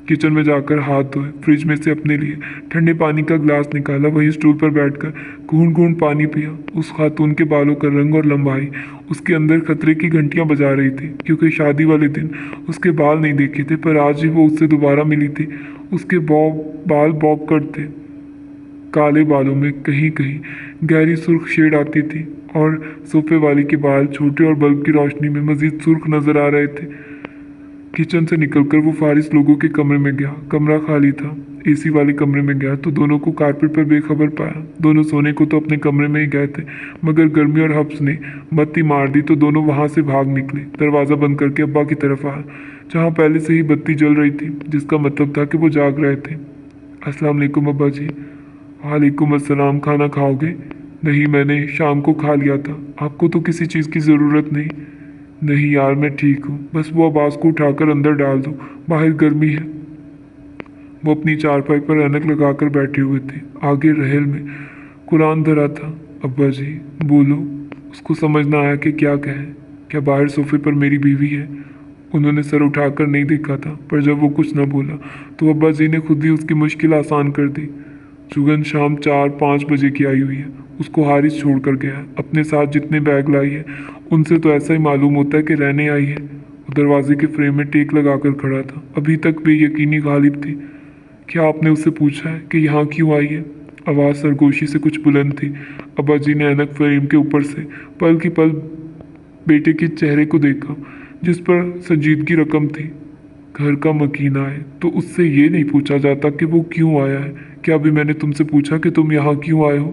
किचन में जाकर हाथ धोए, फ्रिज में से अपने लिए ठंडे पानी का ग्लास निकाला, वहीं स्टूल पर बैठकर घूंट घूंट पानी पिया। उस खातून के बालों का रंग और लंबाई उसके अंदर खतरे की घंटियां बजा रही थी, क्योंकि शादी वाले दिन उसके बाल नहीं देखे थे, पर आज ही वो उससे दोबारा मिली थी। उसके बाल बॉब कट थे, काले बालों में कहीं कहीं गहरी सुर्ख शेड आती थी और सोफे वाली के बाल छोटे और बल्ब की रोशनी में मजीद सुर्ख नजर आ रहे थे। किचन से निकलकर वो फारिस लोगों के कमरे में गया। कमरा खाली था। एसी वाले कमरे में गया तो दोनों को कारपेट पर बेखबर पाया। दोनों सोने को तो अपने कमरे में ही गए थे, मगर गर्मी और हफ्स ने बत्ती मार दी तो दोनों वहां से भाग निकले। दरवाज़ा बंद करके अब्बा की तरफ आया, जहाँ पहले से ही बत्ती जल रही थी, जिसका मतलब था कि वो जाग रहे थे। अस्सलाम वालेकुम अब्बा जी। वालेकुम अस्सलाम। खाना खाओगे? नहीं, मैंने शाम को खा लिया था। आपको तो किसी चीज़ की ज़रूरत नहीं। नहीं यार, मैं ठीक हूँ, बस वो अब्बास को उठाकर अंदर डाल दो, बाहर गर्मी है। वो अपनी चारपाई पर ऐनक लगाकर बैठे हुए थे। आगे रहेल में कुरान धरा था। अब्बा जी बोलो। उसको समझ ना आया कि क्या कहे। क्या बाहर सोफे पर मेरी बीवी है? उन्होंने सर उठाकर नहीं देखा था, पर जब वो कुछ न बोला तो अब्बा जी ने खुद ही उसकी मुश्किल आसान कर दी। जुगन शाम 4-5 बजे की आई हुई है। उसको हारिस छोड़ कर गया है। अपने साथ जितने बैग लाई है उनसे तो ऐसा ही मालूम होता है कि रहने आई है। वो दरवाजे के फ्रेम में टेक लगाकर खड़ा था, अभी तक बेयकीनी गालिब थी। क्या आपने उससे पूछा है कि यहाँ क्यों आई है? आवाज़ सरगोशी से कुछ बुलंद थी। अब्बा जी ने ऐनक फ्रेम के ऊपर से पल की पल बेटे के चेहरे को देखा, जिस पर संजीदगी रकम थी। घर का मकीना है तो उससे ये नहीं पूछा जाता कि वो क्यों आया है। क्या अभी मैंने तुमसे पूछा कि तुम यहाँ क्यों आए हो?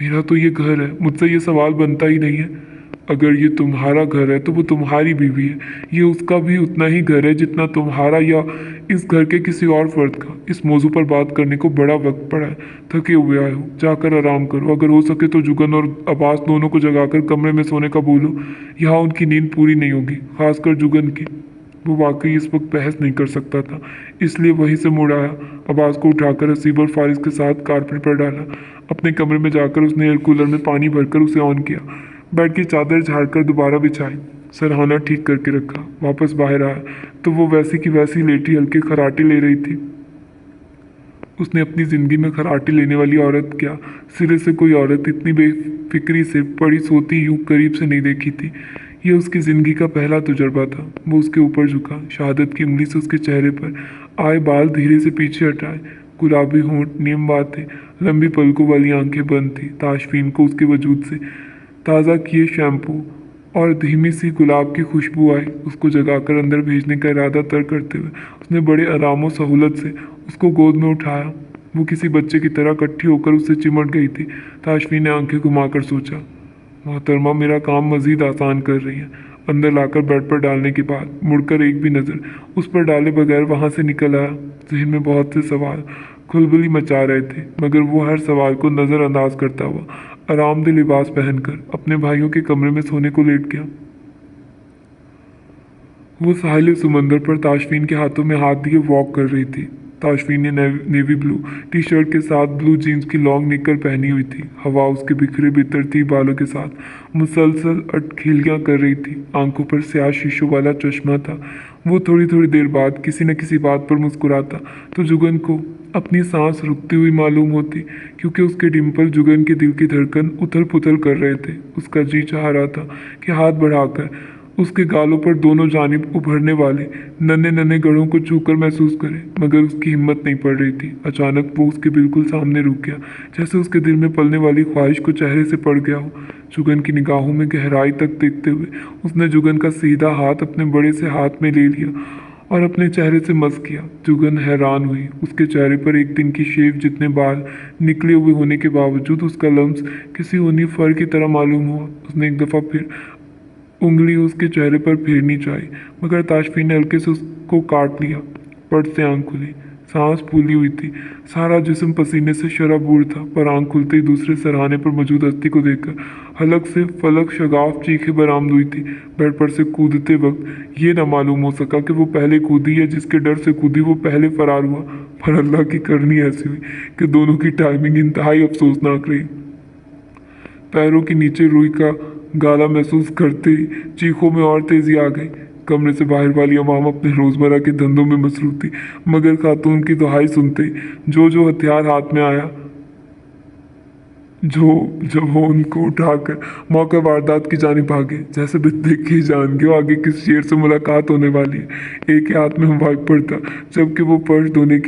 मेरा तो ये घर है, मुझसे ये सवाल बनता ही नहीं है। अगर ये तुम्हारा घर है तो वो तुम्हारी बीवी है। ये उसका भी उतना ही घर है जितना तुम्हारा या इस घर के किसी और फर्द का। इस मौजू पर बात करने को बड़ा वक्त पड़ा है। थके हुए आए हो, जाकर आराम करो। अगर हो सके तो जुगन और अब्बास दोनों को जगाकर कमरे में सोने का बोलो। यहाँ उनकी नींद पूरी नहीं होगी, खासकर जुगन की। वो वाकई इस वक्त बहस नहीं कर सकता था, इसलिए वहीं से मुड़ आया। अब्बास को उठाकर हसीब और फारिस के साथ कारपेट पर डाला। अपने कमरे में जाकर उसने एयर कूलर में पानी भरकर उसे ऑन किया। बेड की चादर झाड़कर दोबारा बिछाई, सरहाना ठीक करके रखा। वापस बाहर आया तो वो वैसी की वैसी लेटी हल्के खराटे ले रही थी। उसने अपनी ज़िंदगी में खराटे लेने वाली औरत, क्या सिरे से कोई औरत इतनी बेफिक्री से पड़ी सोती यूं करीब से नहीं देखी थी। ये उसकी ज़िंदगी का पहला तजुर्बा था। वो उसके ऊपर झुका, शहादत की उंगली से उसके चेहरे पर आए बाल धीरे से पीछे हटाए। गुलाबी होंठ, नीम बातें, लंबी पलकों वाली आंखें बंद थी। ताशफीन को उसके वजूद से ताज़ा किए शैम्पू और धीमी सी गुलाब की खुशबू आई। उसको जगाकर अंदर भेजने का इरादा तय करते हुए उसने बड़े आराम और सहूलत से उसको गोद में उठाया। वो किसी बच्चे की तरह इकट्ठी होकर उससे चिमट गई थी। ताशफीन ने आंखें घुमाकर सोचा, मोहतरमा मेरा काम मज़ीद आसान कर रही है। अंदर लाकर बेड पर डालने के बाद मुड़कर एक भी नज़र उस पर डाले बगैर वहाँ से निकल आया। जहन में बहुत से सवाल खुलबली मचा रहे थे, मगर वो हर सवाल को नज़रअंदाज करता हुआ आरामदेह लिबास पहनकर अपने भाइयों के कमरे में सोने को लेट गया। वो साहिल समंदर पर ताशफीन के हाथों में हाथ दिए वॉक कर रही थी। ताशफीन ने नेवी ब्लू टी शर्ट के साथ ब्लू जीन्स की लॉन्ग निकर पहनी हुई थी। हवा उसके बिखरे बेतरतीब बालों के साथ मुसलसल अटखीलियाँ कर रही थी। आंखों पर स्याह शीशों वाला चश्मा था। वो थोड़ी थोड़ी देर बाद किसी न किसी बात पर मुस्कुराता तो जुगन को अपनी सांस रुकती हुई मालूम होती, क्योंकि उसके डिम्पल जुगन के दिल की धड़कन उथल पुथल कर रहे थे। उसका जी चाह रहा था कि हाथ बढ़ाकर उसके गालों पर दोनों जानिब उभरने वाले नन्हे नन्हे गढ़ों को छूकर महसूस करे, मगर उसकी हिम्मत नहीं पड़ रही थी। अचानक वो उसके बिल्कुल सामने रुक गया, जैसे उसके दिल में पलने वाली ख्वाहिश को चेहरे से पड़ गया हो। जुगन की निगाहों में गहराई तक देखते हुए उसने जुगन का सीधा हाथ अपने बड़े से हाथ में ले लिया और अपने चेहरे से मस किया। जुगन हैरान हुई। उसके चेहरे पर एक दिन की शेव जितने बाल निकले हुए होने के बावजूद उसका लम्स किसी ऊनी फर की तरह मालूम हुआ। उसने एक दफ़ा फिर उंगली उसके चेहरे पर फेरनी चाहिए, मगर ताशफीन ने हल्के से उसको काट लिया। पट से आंख खुली, सांस फूली हुई थी, सारा जिस्म पसीने से शराबूर था, पर आंख खुलते ही दूसरे सरहाने पर मौजूद हस्ती को देखकर हलक से फलक शगाफ चीखें बरामद हुई थी। बेड पर से कूदते वक्त ये न मालूम हो सका कि वो पहले कूदी या जिसके डर से कूदी वो पहले फरार हुआ, पर अल्लाह की करनी ऐसी हुई कि दोनों की टाइमिंग इंतहाई अफसोसनाक रही। पैरों के नीचे रुई का गाला महसूस करते ही चीखों में और तेजी आ गई। कमरे से बाहर वाली अवाम अपने रोज़मर्रा के धंधों में मसरूफ थी, मगर खातून की दुहाई सुनते ही जो हथियार हाथ में आया, जब वो उनको उठाकर मौका वारदात की जानिब भागे, जैसे देख ही जान गए आगे किस शेर से मुलाकात होने वाली है। एक के हाथ में वाइपर था, जबकि वो फर्श धोने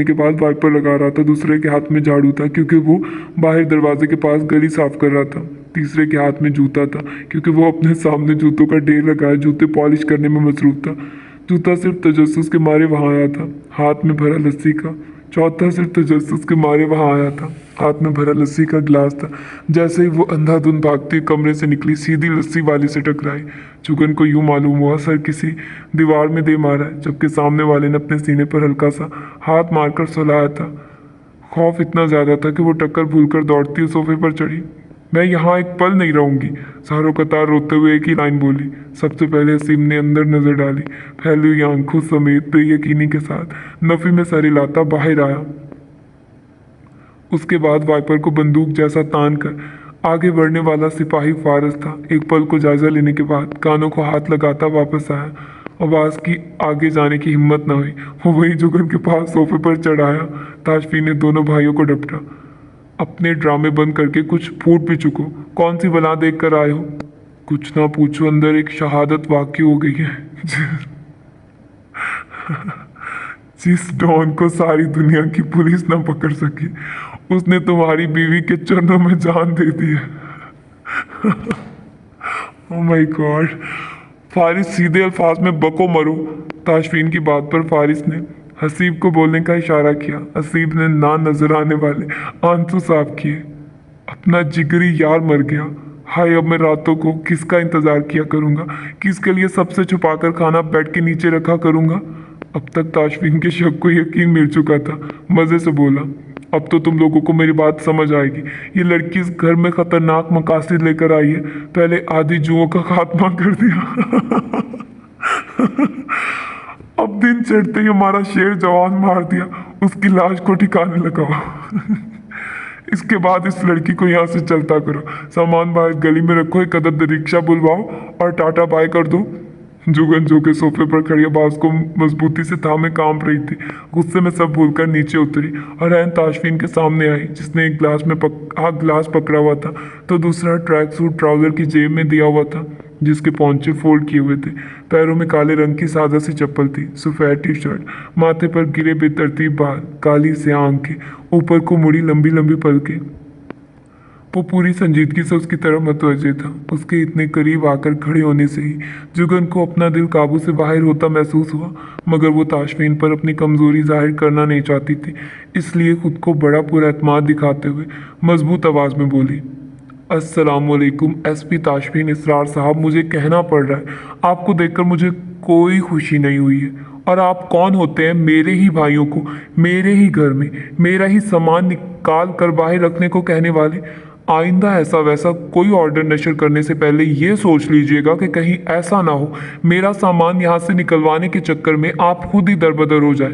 के बाद वाइपर लगा रहा था। दूसरे के हाथ में झाड़ू था, क्योंकि वो बाहर दरवाजे के पास गली साफ कर रहा था। तीसरे के हाथ में जूता था, क्योंकि वो अपने सामने जूतों का ढेर लगाए जूते पॉलिश करने में मसरूफ था। जूता सिर्फ तजस्सुस के मारे वहाँ आया था, हाथ में भरा लस्सी का। चौथा सिर्फ तजस्सुस के मारे वहाँ आया था, हाथ में भरा लस्सी का गिलास था। जैसे ही वो अंधाधुंध भागती कमरे से निकली, सीधी लस्सी वाली से टकराई। जुगन को यूं मालूम हुआ सर किसी दीवार में दे मारा है, जबकि सामने वाले ने अपने सीने पर हल्का सा हाथ मारकर सुलाया था। खौफ इतना ज़्यादा था कि वो टक्कर भूलकर दौड़ती हुई सोफे पर चढ़ी। मैं यहाँ एक पल नहीं रहूँगी, सारों कतार रोते हुए एक ही लाइन बोली। सबसे पहले हसीम ने अंदर नजर डाली, फैली हुई आंखों समेत बेयकीनी के साथ नफी में सर हिलाता बाहर आया। उसके बाद वाइपर को बंदूक जैसा तान कर आगे बढ़ने वाला सिपाही फारस था। एक पल को जायजा लेने के बाद कानों को हाथ लगाता वापस आया। आवाज़ की आगे जाने की हिम्मत न हुई। वो वही जुगन के पास सोफे पर चढ़ाया। ताशफीन ने दोनों भाइयों को डपटा। अपने ड्रामे बंद करके कुछ फूट भी चुको, कौन सी बला देख कर आए हो? कुछ ना पूछो, अंदर एक शहादत वाक़ई हो गई है जिस डॉन को सारी दुनिया की पुलिस ना पकड़ सकी, उसने तुम्हारी बीवी के चरणों में जान दे दी है ओह माय गॉड। फारिस सीधे अल्फाज में बको मरो। ताशफीन की बात पर फारिस ने हसीब को बोलने का इशारा किया। हसीब ने ना नजर आने वाले आंसू साफ किए। अपना जिगरी यार मर गया। हाय, अब मैं रातों को किसका इंतज़ार किया करूँगा, किसके लिए सबसे छुपाकर खाना बेड के नीचे रखा करूँगा। अब तक ताशफीन के शक को यकीन मिल चुका था। मज़े से बोला, अब तो तुम लोगों को मेरी बात समझ आएगी। ये लड़की इस घर में खतरनाक मकासद लेकर आई है। पहले आधी जुओं का खात्मा कर दिया अब दिन चढ़ते ही हमारा शेर जवान मार दिया, उसकी लाश को ठिकाने लगाओ इसके बाद इस लड़की को यहाँ से चलता करो, सामान बाहर गली में रखो, एक अदद रिक्शा बुलवाओ और टाटा बाय कर दो। जुगन जो के सोफे पर खड़ी आवाज को मजबूती से थामे कांप रही थी, गुस्से में सब भूलकर नीचे उतरी और ऐन ताशफीन के सामने आई, जिसने एक गिलास पकड़ा हुआ था तो दूसरा ट्रैक सूट ट्राउजर की जेब में दिया हुआ था, जिसके पौंचे फोल्ड किए हुए थे। पैरों में काले रंग की सादा सी चप्पल थी, सफ़ेद टी शर्ट, माथे पर गिरे बेतरतीब बाल, काली से आंखें, ऊपर को मुड़ी लंबी लंबी पलकें। वो पूरी संजीदगी से उसकी तरफ मतवज्जे था। उसके इतने करीब आकर खड़े होने से ही जुगन को अपना दिल काबू से बाहर होता महसूस हुआ, मगर वो ताशफीन पर अपनी कमज़ोरी जाहिर करना नहीं चाहती थी, इसलिए खुद को बड़ा पुरएतमाद दिखाते हुए मजबूत आवाज़ में बोली, अस्सलामुअलैकुम एसपी ताशफीन इसरार साहब, मुझे कहना पड़ रहा है, आपको देखकर मुझे कोई खुशी नहीं हुई है। और आप कौन होते हैं मेरे ही भाइयों को मेरे ही घर में मेरा ही सामान निकाल कर बाहर रखने को कहने वाले? आइंदा ऐसा वैसा कोई ऑर्डर नशर करने से पहले ये सोच लीजिएगा कि कहीं ऐसा ना हो मेरा सामान यहाँ से निकलवाने के चक्कर में आप खुद ही दरबदर हो जाए।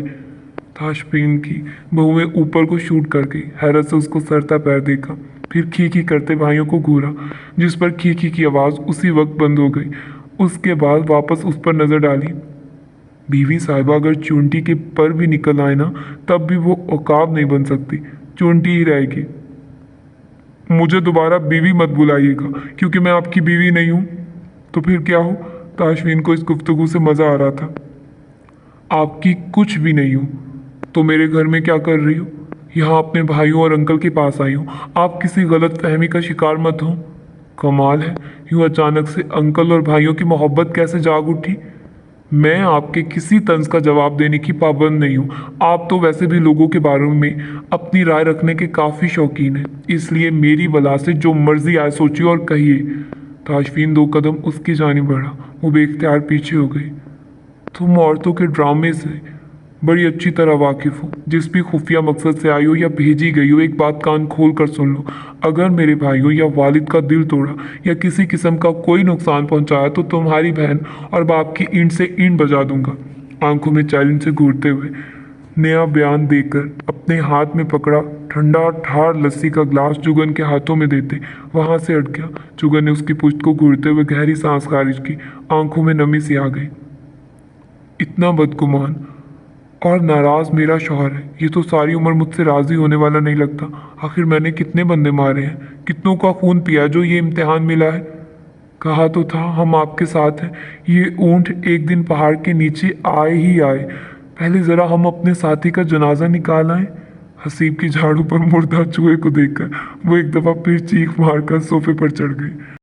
ताशफीन की बहुएं ऊपर को शूट कर गई। हैरत से उसको सरता पैर देखा, फिर खी खी करते भाइयों को घूरा, जिस पर खी खी की आवाज़ उसी वक्त बंद हो गई। उसके बाद वापस उस पर नज़र डाली। बीवी साहिबा अगर चूंटी के पर भी निकल आए ना, तब भी वो औकाब नहीं बन सकती, चूंटी ही रहेगी। मुझे दोबारा बीवी मत बुलाइएगा, क्योंकि मैं आपकी बीवी नहीं हूँ। तो फिर क्या हो? ताशफीन को इस गुफ्तगू से मज़ा आ रहा था। आपकी कुछ भी नहीं हूँ। तो मेरे घर में क्या कर रही हो? यहाँ अपने भाइयों और अंकल के पास आई हूँ। आप किसी गलत फहमी का शिकार मत हो। कमाल है, यूँ अचानक से अंकल और भाइयों की मोहब्बत कैसे जाग उठी? मैं आपके किसी तंज का जवाब देने की पाबंद नहीं हूँ। आप तो वैसे भी लोगों के बारे में अपनी राय रखने के काफ़ी शौकीन हैं, इसलिए मेरी वला से जो मर्जी आए सोचिए और कहिए। ताशफीन 2 कदम उसकी जानिब बढ़ा। वो बेख्तियार पीछे हो गई। तुम औरतों के ड्रामे से बड़ी अच्छी तरह वाकिफ़ हो। जिस भी खुफिया मकसद से आई हो या भेजी गई हो, एक बात कान खोल कर सुन लो। अगर मेरे भाइयों या वालिद का दिल तोड़ा या किसी किस्म का कोई नुकसान पहुंचाया तो तुम्हारी बहन और बाप की ईंट से ईंट बजा दूंगा। आंखों में चैलेंज से घूरते हुए नया बयान देकर अपने हाथ में पकड़ा ठंडा ठार लस्सी का ग्लास जुगन के हाथों में देते वहां से हट गया। जुगन ने उसकी पुश्त को घूरते हुए गहरी सांस खारिज की। आंखों में नमी सी आ गई। इतना बदगुमान और नाराज मेरा शौहर है, ये तो सारी उम्र मुझसे राजी होने वाला नहीं लगता। आखिर मैंने कितने बंदे मारे हैं, कितनों का खून पिया जो ये इम्तिहान मिला है। कहा तो था हम आपके साथ हैं। ये ऊंट एक दिन पहाड़ के नीचे आए ही आए। पहले ज़रा हम अपने साथी का जनाजा निकाल आए। हसीब की झाड़ू पर मुर्दा चूहे को देखकर वो एक दफ़ा फिर चीख मारकर सोफे पर चढ़ गई।